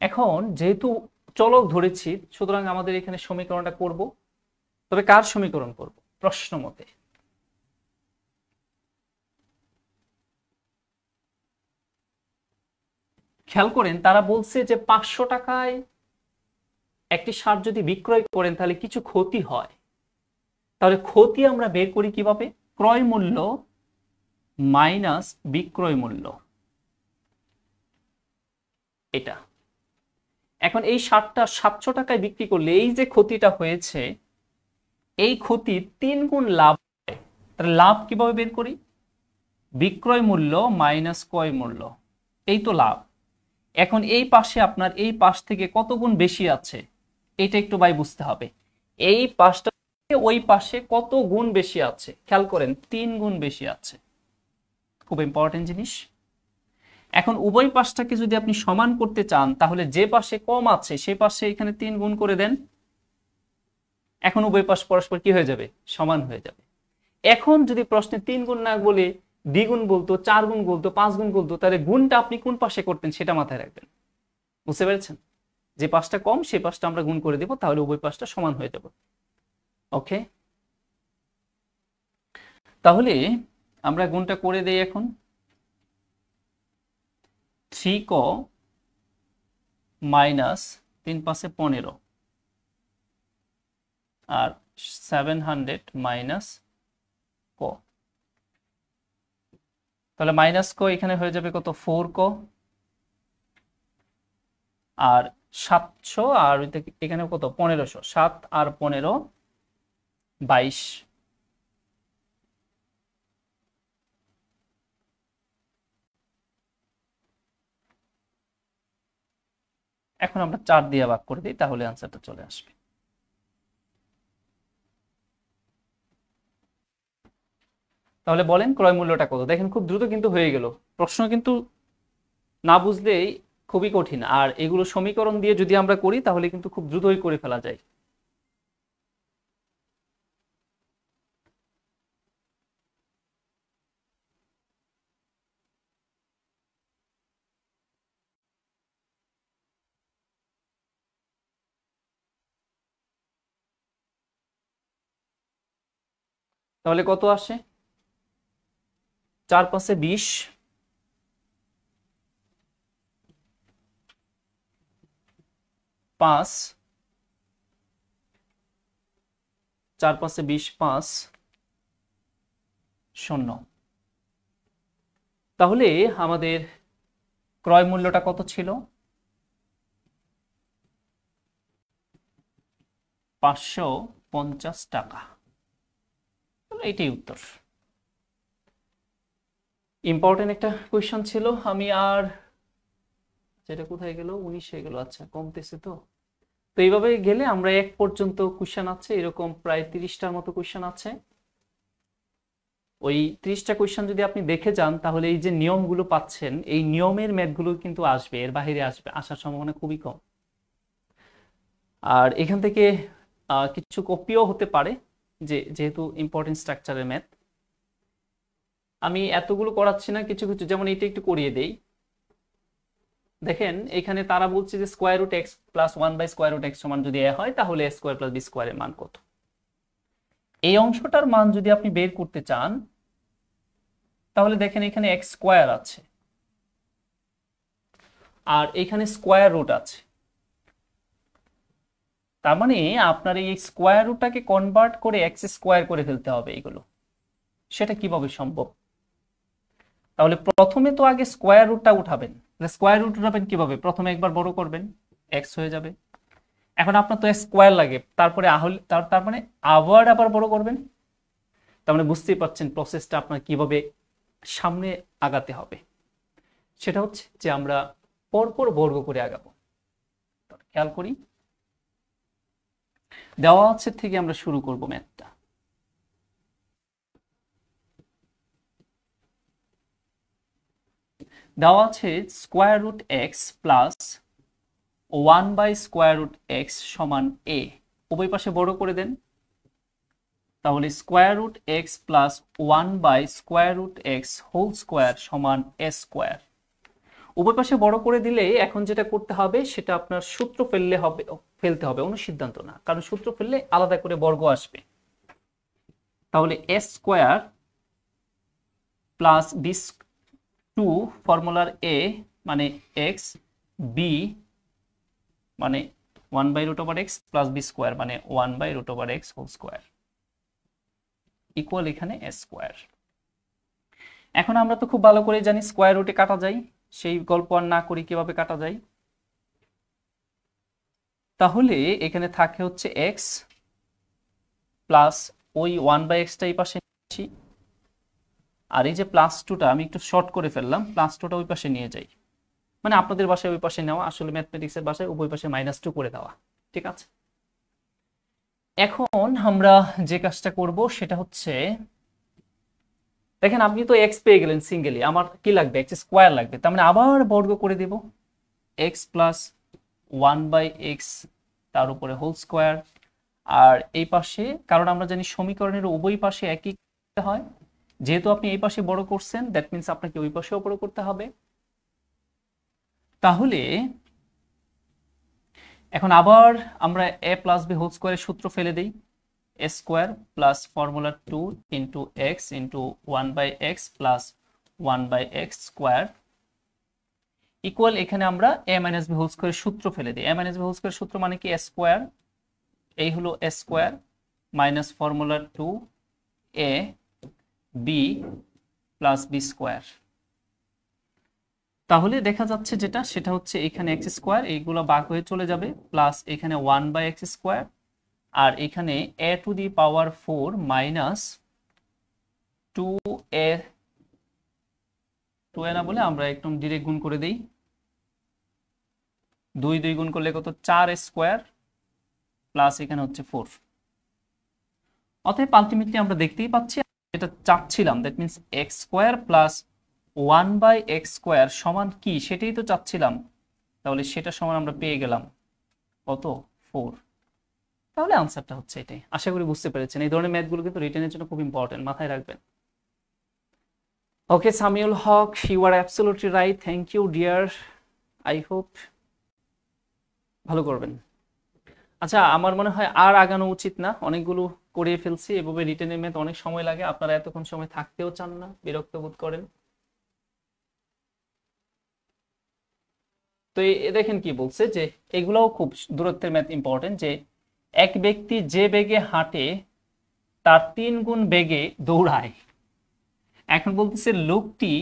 এখন যেহেতু চলক ধরেছি, সুতরাং আমাদের এখানে সমীকরণটা করব। তবে কার সমীকরণ করব? প্রশ্ন মতে। খেয়াল করেন তারা বলছে যে 500 টাকায় একটি সার যদি বিক্রয় করেন তাহলে কিছু ক্ষতি হয়। তাহলে ক্ষতি আমরা বের করি কিভাবে? ক্রয় মূল্য মাইনাস বিক্রয় মূল্য, এটা। এখন এই সারটা 700 টাকায় বিক্রি করলে এই যে ক্ষতিটা হয়েছে, এই ক্ষতির 3 গুণ লাভ হয়। তাহলে লাভ কিভাবে বের করি? বিক্রয় মূল্য মাইনাস ক্রয় মূল্য, এই তো লাভ। এখন এই পাশে আপনার এই পাশ থেকে কত গুণ বেশি আছে এটা একটু ভাই বুঝতে হবে। এই পাশটা থেকে ওই পাশে কত গুণ বেশি আছে, খেয়াল করেন 3 গুণ বেশি আছে। খুব ইম্পর্টেন্ট জিনিস। এখন উভয় পাশটাকে যদি আপনি সমান করতে চান তাহলে যে পাশে কম আছে সে পাশে এখানে 3 গুণ করে দেন। এখন উভয় পাশ পরস্পর কি হয়ে যাবে? সমান হয়ে যাবে। এখন যদি প্রশ্নে 3 গুণ না বলে দ্বিগুণ বলতো, 4 গুণ বলতো, 5 গুণ বলতো, তাহলে গুণটা আপনি কোন পাশে করতেন সেটা মাথায় রাখবেন। বুঝতে পেরেছেন? যে পাশটা কম সেই পাশটা আমরা গুণ করে দেব, তাহলে উভয় পাশটা সমান হয়ে যাবে। ওকে, তাহলে আমরা গুণটা করে দেই এখন। 3 ক মাইনাস 3 পাশে 15 আর 700 মাইনাস ক, তাহলে মাইনাস ক এখানে হয়ে যাবে কত? 4 ক, আর 700 আর এখানে কত? 1500। 7 আর 15 22। এখন আমরা 4 দিয়ে ভাগ করে দিই, তাহলে আনসারটা চলে আসবে। তাহলে বলেন ক্রয় মূল্যটা কত? দেখেন খুব দ্রুত কিন্তু হয়ে গেল। প্রশ্ন কিন্তু না বুঝলেই খুবই কঠিন, আর এগুলো সমীকরণ দিয়ে যদি আমরা করি তাহলে কিন্তু খুব দ্রুতই করে ফেলা যায়। তাহলে কত আসে? 4 5 20, 5, 4 5 20, 5, 0। তাহলে আমাদের ক্রয় মূল্যটা কত ছিল? 550 টাকা। এইটাই উত্তর। ইম্পর্টেন্ট একটা কোয়েশ্চন ছিল। আমি আর যেটা কোথায় গেল? 19 হয়ে গেল। আচ্ছা, কমতেছে তো। তো এইভাবে গেলে আমরা 1 পর্যন্ত কোয়েশ্চন আছে, এরকম প্রায় 30টার মতো কোয়েশ্চন আছে। ওই 30টা কোয়েশ্চন যদি আপনি দেখে যান তাহলে এই যে নিয়মগুলো পাচ্ছেন, এই নিয়মের ম্যাথগুলো কিন্তু আসবে, এর বাইরে আসার সম্ভাবনা খুবই কম। আর এখান থেকে কিছু কপিও হতে পারে, যেহেতু ইম্পর্টেন্ট স্ট্রাকচারের ম্যাথ। আমি এতগুলো করাচ্ছি না, কিছু কিছু, যেমন এইটা একটু করিয়ে দেই। দেখেন এখানে তারা বলছে যে square root X plus 1/√x সমান যদি এ হয় তাহলে a স্কোয়ার প্লাস বি স্কোয়ারের মান কত? এই অংশটার মান যদি আপনি বের করতে চান তাহলে দেখেন এখানে এক্স স্কোয়ার আছে আর এখানে স্কোয়ার রুট আছে। তার মানে আপনার এই স্কোয়ার রুটটাকে কনভার্ট করে এক্স স্কোয়ার করে ফেলতে হবে এগুলো। সেটা কিভাবে সম্ভব? তাহলে প্রথমে তো আগে স্কোয়ার রুটটা উঠাবেন। স্কোয়ার রুট উঠাবেন কিভাবে? প্রথমে একবার বড় করবেন, এক্স হয়ে যাবে। এখন আপনার তো স্কোয়ার লাগে, তারপরে তার মানে আবার বড় করবেন। তার মানে বুঝতেই পারছেন প্রসেসটা আপনার কিভাবে সামনে আগাতে হবে। সেটা হচ্ছে যে আমরা পরপর বর্গ করে আগাবো। খেয়াল করি, দেওয়া আছে থেকে আমরা শুরু করব ম্যাথটা। দেওয়া আছে square root X plus 1/√x সমান a। উভয় পাশে বড় করে দেন, তাহলে square root X plus 1/√x whole square সমান a স্কোয়ার। উভয় পাশে বড় করে দিলে এখন যেটা করতে হবে সেটা আপনার সূত্র ফেলতে হবে, অনুসিদ্ধান্ত না, কারণ সূত্র ফেললে আলাদা করে বর্গ আসবে। তাহলে S square plus B two ফর্মুলার এ মানে এক্স, বি মানে 1/√x প্লাস বি স্কোয়ার মানে 1/√x হোল স্কোয়ার ইকুয়াল এখানে এস স্কোয়ার। এখন আমরা তো খুব ভালো করে জানি স্কোয়ার রুটে কাটা যায়, সেই গল্প আর না করি কিভাবে কাটা যায়। তাহলে এখানে থাকে হচ্ছে এক্স প্লাস ওই 1/x এই পাশে নিচ্ছি, আর এই যে প্লাস টুটা আমি একটু শর্ট করে ফেললাম, প্লাস টুটা ওই পাশে নিয়ে যাই, মানে আপনাদের বাসায় ওই পাশে নেওয়া, আসলে ম্যাথমেটিক্সের বাসায় উভয় পাশে -2 করে দেওয়া, ঠিক আছে। এখন আমরা যে কাজটা করব সেটা হচ্ছে, দেখেন আপনি তো এক্স পেয়ে গেলেন সিঙ্গেলি, আমার কি লাগবে, এক্স স্কোয়ার লাগবে, তার মানে আবার বর্গ করে দেব, এক্স প্লাস 1/x তার উপরে হোল স্কোয়ার। আর এই পাশে, কারণ আমরা জানি সমীকরণের উভয় পাশে একই হয়, যেহেতু আপনি এই পাশে বড় করছেন দ্যাট মিন্স আপনাকে ওই পাশেও বড় করতে হবে। তাহলে এখন আবার আমরা a প্লাস বি হোল স্কোয়ারের সূত্র ফেলে দিই, A square plus formula 2 into X into 1/x plus 1/x square equal, এখানে আমরা a মাইনাস বি হোল স্কোয়ারের সূত্র ফেলে দিই। a মাইনাস বি হোল স্কোয়ারের সূত্র মানে কি, এ স্কোয়ার, এই হলো A square minus formula 2 a B plus B square. তাহলে দেখা যাচ্ছে যেটা, সেটা হচ্ছে এখানে এক্স স্কোয়ার, এইগুলো ভাগ হয়ে চলে যাবে, প্লাস এখানে 1/x স্কোয়ার, আর এখানে a to the power 4 minus 2a, 2a না বলে আমরা একদম ডিরেক্ট গুণ করে দেই, 2 গুণ করলে কত, 4 স্কোয়ার প্লাস এখানে হচ্ছে 4। অতএব আলটিমেটলি আমরা দেখতেই পাচ্ছি এটা চাচ্ছিলাম, that means x square plus 1/x square সমান কি, সেটাই তো চাচ্ছিলাম, তাহলে সেটা সমান আমরা পেয়ে গেলাম কত, 4। তাহলে আনসারটা হচ্ছে এটাই। আশা করি বুঝতে পেরেছেন, এই ধরনের ম্যাথগুলো কিন্তু রিটেনের জন্য খুব ইম্পর্টেন্ট, মাথায় রাখবেন। Okay Samiul Haque, you are absolutely right, thank you dear, I hope ভালো করবেন। আচ্ছা, আমার মনে হয় আর আগানো উচিত না, অনেকগুলো করে ফেলছি, এভাবে রিটেনের ম্যাথ অনেক সময় লাগে, আপনারা এতক্ষণ সময় থাকতেও চান না, বিরক্ত বোধ করেন। তো দেখেন কি বলছে, যে এগুলোও খুব দূরত্বের ম্যাথ ইম্পর্টেন্ট, যে এক ব্যক্তি যে বেগে হাঁটে তার 3 গুণ বেগে দৌড়ায়। এখন বলতেছে লোকটি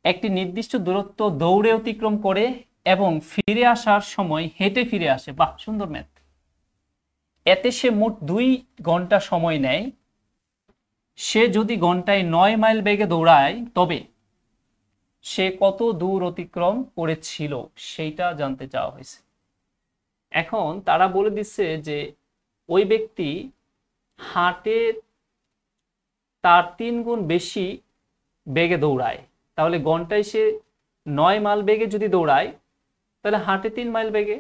একটি নির্দিষ্ট দূরত্ব দৌড়ে অতিক্রম করে এবং ফিরে আসার সময় হেঁটে ফিরে আসে। বাহ, সুন্দর ম্যাথ। এতে সে মোট 2 ঘন্টা সময় নেয়। সে যদি ঘন্টায় 9 মাইল বেগে দৌড়ায় তবে সে কত দূর অতিক্রম করেছিল সেইটা জানতে চাওয়া হয়েছে। এখন তারা বলে দিচ্ছে যে ওই ব্যক্তি হাঁটে তার 3 গুণ বেশি বেগে দৌড়ায়, তাহলে ঘন্টায় সে 9 মাইল বেগে যদি দৌড়ায় তাহলে হাঁটে 3 মাইল বেগে,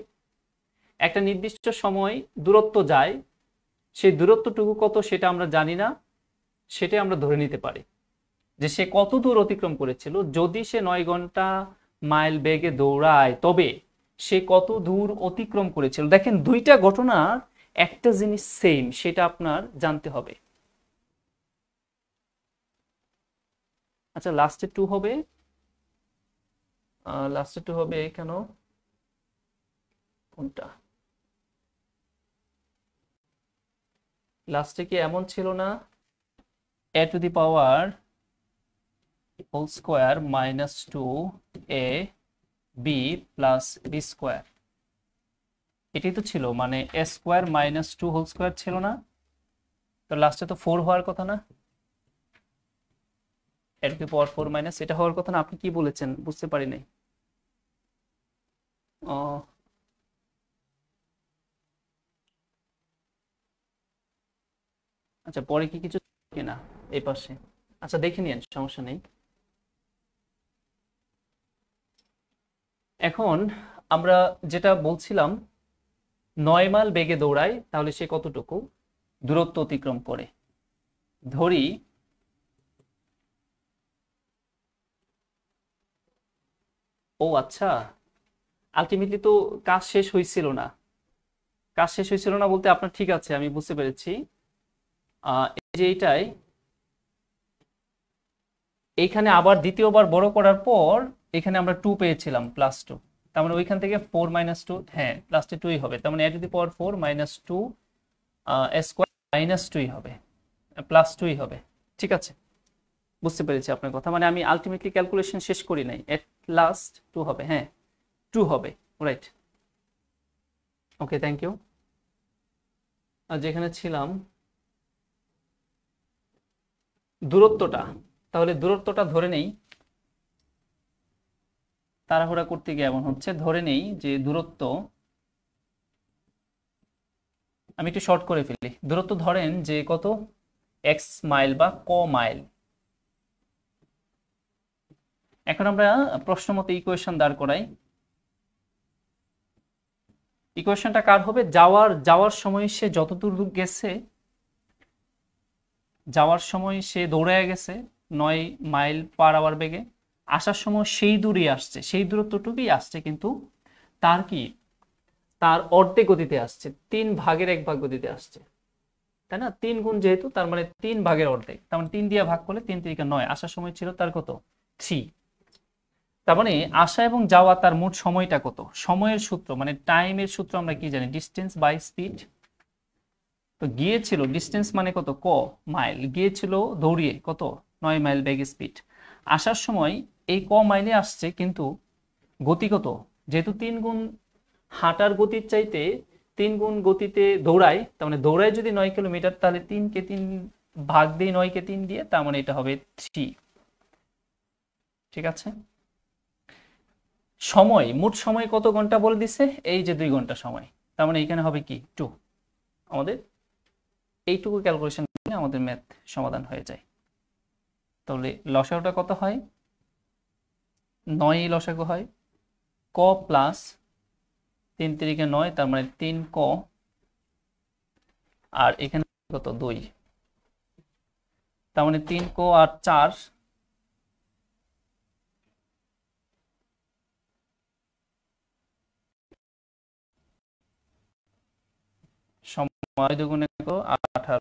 একটা নির্দিষ্ট সময় দূরত্ব যায়, সেই দূরত্বটুকু কত সেটা আমরা জানি না, সেটা আমরা ধরে নিতে পারি যে সে কত দূর অতিক্রম করেছিল। যদি সে 9 ঘন্টা মাইল বেগে দৌড়ায় তবে সে কত দূর অতিক্রম করেছিল। দেখেন দুইটা ঘটনার একটা জিনিস সেম, সেটা আপনার জানতে হবে। আচ্ছা, লাস্টে 2 হবে, লাস্টে 2 হবে কেন, কোনটা লাস্টে কি এমন ছিল না, a to the power whole square minus 2a b plus B square, এটাই তো ছিল, মানে a square minus 2 whole square ছিল না, তো লাস্টে তো 4 হওয়ার কথা না, a to the power 4 minus, এটা হওয়ার কথা না। আপনি কি বলেছেন বুঝতে পারি নাই। আচ্ছা, পরে কি কিছু কিনা এই পাশে, আচ্ছা দেখে নিন, সমস্যা নেই। এখন আমরা যেটা বলছিলাম 9 মাইল বেগে দৌড়ায়, তাহলে সে কতটুকু দূরত্ব অতিক্রম করে, ধরি ও আচ্ছা, আলটিমেটলি তো কাজ শেষ হয়েছিল না। কাজ শেষ হয়েছিল না বলতে আপনার ঠিক আছে, আমি বুঝতে পেরেছি। এই যে এইটাই, এইখানে আবার দ্বিতীয়বার বড় করার পর এখানে আমরা 2 পেয়েছিলাম, +2। তার মানে ওইখান থেকে 4 - 2, হ্যাঁ প্লাসটা 2ই হবে। তার মানে a⁴ -2 স্কোয়ার -2ই হবে, +2ই হবে। ঠিক আছে, বুঝতে পেরেছি আপনার কথা। মানে আমি আলটিমেটলি ক্যালকুলেশন শেষ করি নাই, এট লাস্ট 2 হবে, হ্যাঁ 2 হবে, রাইট। Okay, thank you. আর যেখানে ছিলাম, দূরত্বটা, তাহলে দূরত্বটা ধরে নেই, তাড়াহুড়া করতে গিয়ে এমন হচ্ছে। ধরে নেই যে দূরত্ব, আমি একটু শর্ট করে ফেলি। দূরত্ব ধরেন যে কত, এক্স মাইল বা ক মাইল। এখন আমরা প্রশ্ন মতো ইকুয়েশন দাঁড় করাই। ইকুয়েশনটা কার হবে, যাওয়ার সময় সে যতদূর গেছে, যাওয়ার সময় সে দৌড়ায় গেছে 9 মাইল/আওয়ার বেগে, আসার সময় সেই দূরই আসছে, সেই দূরত্বটুকুই আসছে, কিন্তু তার কি, তার অর্ধেক গতিতে আসছে, 3/1 গতিতে আসছে, তাই না? 3 গুণ যেহেতু, তার মানে 3/অর্ধেক, তার মানে 3 দিয়ে ভাগ করলে 3×3 = 9। আসার সময় ছিল তার কত, 3। তার মানে আসা এবং যাওয়া তার মোট সময়টা কত, সময়ের সূত্র মানে টাইমের সূত্র আমরা কি জানি, ডিস্টেন্স বাই স্পিড। তো গিয়েছিল, ডিস্টেন্স মানে কত, ক মাইল, গিয়েছিল দৌড়িয়ে কত, 9 মাইল বেগ স্পিড। আসার সময় এই ক মাইলে আসছে, কিন্তু গতি কত, যেহেতু 3 গুণ হাঁটার গতির চাইতে 3 গুণ গতিতে দৌড়ায়, তার মানে দৌড়ায় যদি 9 কিলোমিটার, তাহলে 3 কে 3 ভাগ দিয়ে, 9 কে 3 দিয়ে, তার মানে এটা হবে 3। ঠিক আছে, সময়, মোট সময় কত ঘন্টা বলে দিছে, এই যে 2 ঘন্টা সময়, তার মানে এখানে হবে কি 2। আমাদের এইটুকু ক্যালকুলেশন করলে আমাদের ম্যাথ সমাধান হয়ে যায়। তাহলে লসাগুটা কত হয়, 9 লসাগু হয়, ক প্লাস 3×3 = 9, তার মানে 3 ক, আর এখানে কত 2, তার মানে 3 ক আর 4, সময় দুগুণে 18।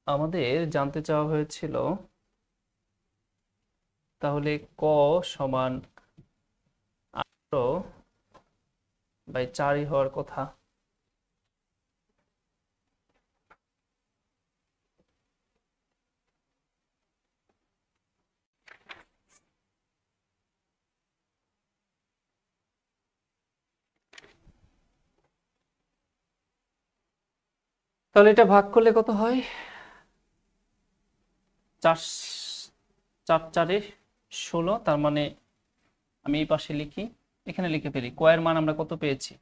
আমাদের জানতে চাওয়া হয়েছিল, তাহলে ক সমান 18/4ই হওয়ার কথা। তাহলে এটা ভাগ করলে কত হয়, 4 4 16, তার মানে আমি এই পাশে লিখি, এখানে লিখে ফেলি, কয়ের মান আমরা কত পেয়েছি,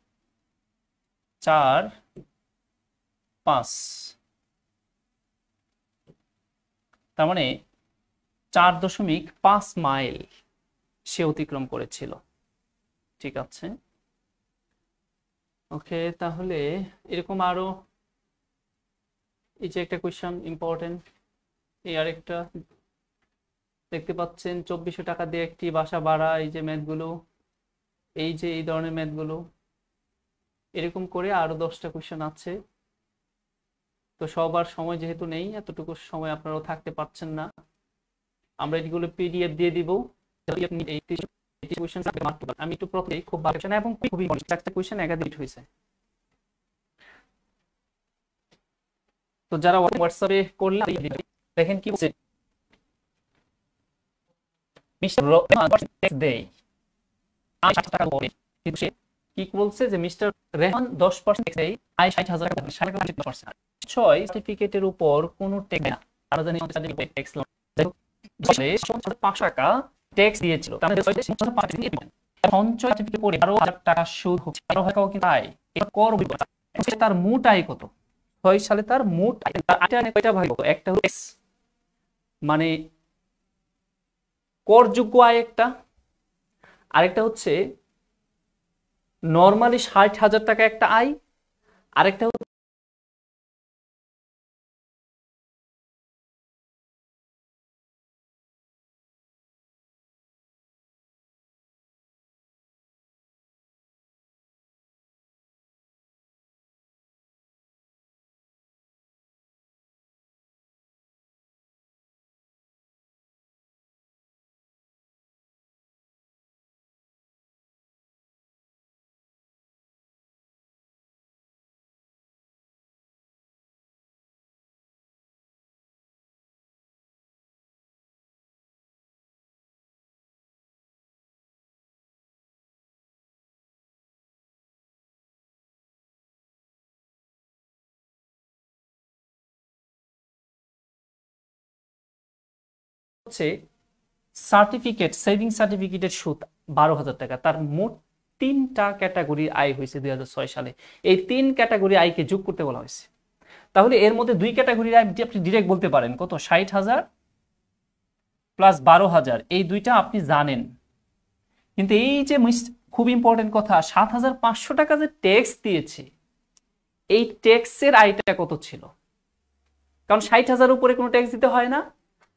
4 5, তার মানে 4.5 মাইল সে অতিক্রম করেছিল। ঠিক আছে, ওকে। তাহলে এরকম আরো, এই যে একটা কোয়েশ্চেন ইম্পর্টেন্ট, এই আরেকটা দেখতে পাচ্ছেন, 2400 টাকা দিয়ে একটি বাসা ভাড়া, এই যে ম্যাথগুলো, এই যে এই ধরনের ম্যাথগুলো, এরকম করে আরো 10টা কোয়েশ্চেন আছে। তো সবার সময় যেহেতু নেই, এতটুকু সময় আপনারাও থাকতে পারছেন না, আমরা এগুলো পিডিএফ দিয়ে দিব। আমি একটু প্রথমেই খুব ভালো এবং খুবই একটা কোয়েশ্চেন একাধিক হয়েছে। তো যারা হোয়াটসঅ্যাপে করলে দেখেন কি বলছে, মিস্টার দেই 60 টাকা করে, কিন্তু সে কি বলছে যে মিস্টার রেহান 10% দেই, আয় 60,000 টাকা, 60% ছয় সার্টিফিকেটের উপর কোনো ট্যাক্স না, আমরা জানি ট্যাক্স 500 টাকা ট্যাক্স দিয়েছিল, তাহলে সঞ্চয় সার্টিফিকেট পড়ে 12,000 টাকা সুদ হচ্ছে, 12,000 কিন্তু আয়, এটা কর বিভাগ। তার মোট আয় কত, 6 সালে তার মোট আয়, কয়টা ভাগ, একটা হচ্ছে মানে করযোগ্য আয় একটা, আরেকটা হচ্ছে নর্মালি 60,000 টাকা একটা আয়, আরেকটা হচ্ছে সার্টিফিকেট, সেভিং সার্টিফিকেটের সুদ 12,000 টাকা। তার মোট 3টা ক্যাটাগরির আয় হয়েছে 2006 সালে। এই 3 ক্যাটাগরি আয়কে যোগ করতে বলা হয়েছে। তাহলে এর মধ্যে 2 ক্যাটাগরির আয় আপনি ডিরেক্ট বলতে পারেন কত, 60,000 প্লাস 12,000, এই দুইটা আপনি জানেন। কিন্তু এই যে খুব ইম্পর্টেন্ট কথা, 7,500 টাকা যে ট্যাক্স দিয়েছে, এই ট্যাক্সের আয়টা কত ছিল? কারণ 60,000 উপরে কোনো ট্যাক্স দিতে হয় না,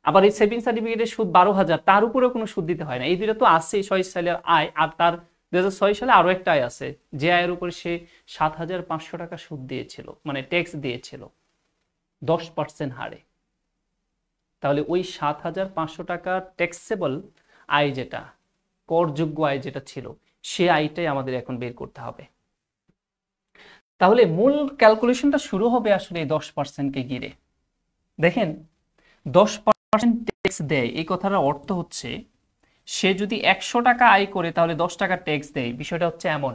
আবার এই সেভিং সার্টিফিকেটের সুদ 12,000, তার উপরেও কোনো সুদ দিতে হয় না। এই দুইটা তো আছেই 6 সালের আয়, আর তার 2006 সালে আরো একটা আয় আছে, যে আয়ের উপরে সে 7,500 টাকা সুদ দিয়েছিল, মানে ট্যাক্স দিয়েছিল 10% হারে। তাহলে ওই 7,500 টাকা ট্যাক্সেবল আয়, যেটা করযোগ্য আয় যেটা ছিল, সে আয়টাই আমাদের এখন বের করতে হবে। তাহলে মূল ক্যালকুলেশনটা শুরু হবে আসলে 10%কে ঘিরে। দেখেন, 10% ট্যাক্স দেয়, এই কথাটার অর্থ হচ্ছে সে যদি 100 টাকা আয় করে তাহলে 10 টাকা ট্যাক্স দেয়। বিষয়টা হচ্ছে এমন,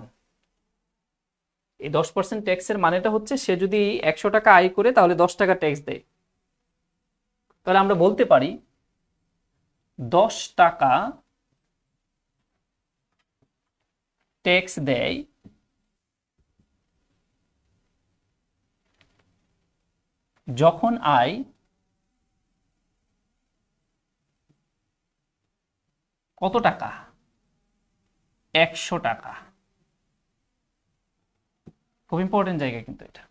এই 10% ট্যাক্সের মানেটা হচ্ছে সে যদি 100 টাকা আয় করে তাহলে 10 টাকা ট্যাক্স দেয়। তাহলে আমরা বলতে পারি 10 টাকা ট্যাক্স দেয় যখন আয় কত টাকা, 100 টাকা। খুব ইম্পর্টেন্ট জায়গা কিন্তু এটা।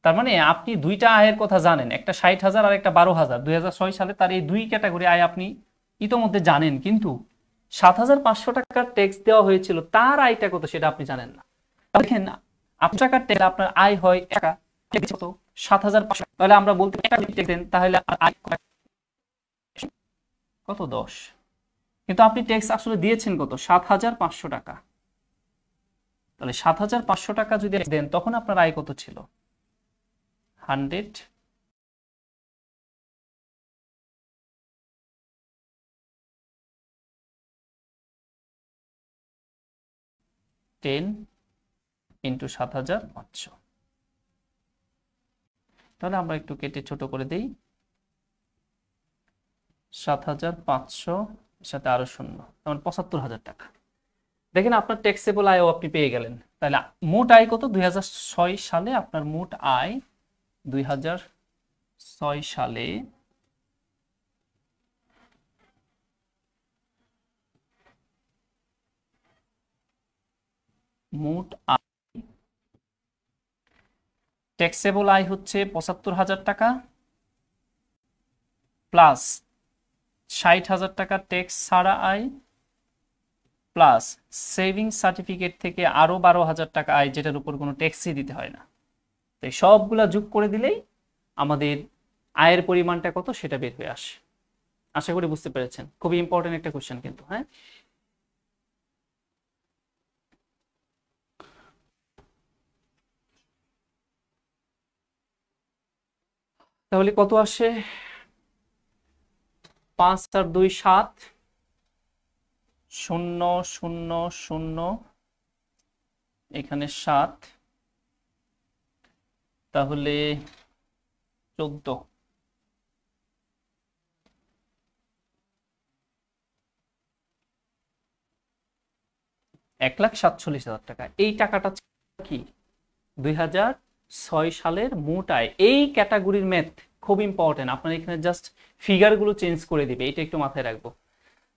তার মানে আপনি দুইটা আয়ের কথা জানেন, একটা 60,000 আর একটা 12,000। 2006 সালে তার এই দুই ক্যাটাগরি আয় আপনি ইতোমধ্যে জানেন, কিন্তু 7,500 টাকার ট্যাক্স দেওয়া হয়েছিল, তার আয়টা কত সেটা আপনি জানেন না। দেখেন, আপনার টাকার ট্যাক্স আপনার আয় হয় টাকা, কত, 7,500। তাহলে আমরা বলতে ট্যাক্স দেন, তাহলে আয় কত, 10। কিন্তু আপনি ট্যাক্স আসলে দিয়েছেন কত, 7,500 টাকা। তাহলে 7,500 টাকা যদি দেন, তখন আপনার আয় কত ছিল, 100 10 ইন্টু 7,500। তাহলে আমরা একটু কেটে ছোট করে দেই, 7,500 সাথে আরো শূন্য, তখন 75,000 টাকা। দেখেন, আপনার ট্যাক্সেবল আয়ও আপনি পেয়ে গেলেন। তাহলে মোট আয় কত, 2006 সালে আপনার মোট আয় 2006 সালে মোট আয়, ট্যাক্সেবল আয় হচ্ছে 75,000 টাকা, প্লাস 60,000 টাকা ট্যাক্স ছাড়া আয়, প্লাস সেভিং সার্টিফিকেট থেকে আরো 12,000 টাকা আয়, যেটার উপর কোনো ট্যাক্সই দিতে হয় না। তো সবগুলা যোগ করে দিলেই আমাদের আয়ের পরিমাণটা কত সেটা বের হয়ে আসে। আশা করি বুঝতে পেরেছেন, খুবই ইম্পর্টেন্ট একটা কোশ্চেন কিন্তু। হ্যাঁ, তাহলে কত আসে, 5 আর 2 7, 0 0 0, এখানে 7, তাহলে 14। 1,47,000 টাকা। এই টাকাটা কি, 2006 সালের মোট আয়। এই ক্যাটাগরির ম্যাথ খুব ইম্পর্টেন্ট, আপনার এখানে জাস্ট ফিগারগুলো চেঞ্জ করে দিবে, এটা একটু মাথায় রাখবো।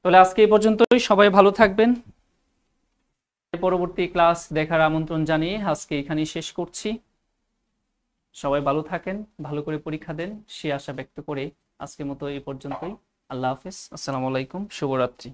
তাহলে আজকে এই পর্যন্তই, সবাই ভালো থাকবেন। পরবর্তী ক্লাস দেখার আমন্ত্রণ জানিয়ে আজকে এখানেই শেষ করছি। সবাই ভালো থাকেন, ভালো করে পরীক্ষা দেন, সে আশা ব্যক্ত করে আজকের মতো এই পর্যন্তই। আল্লাহ হাফেজ, আসসালামু আলাইকুম, শুভরাত্রি।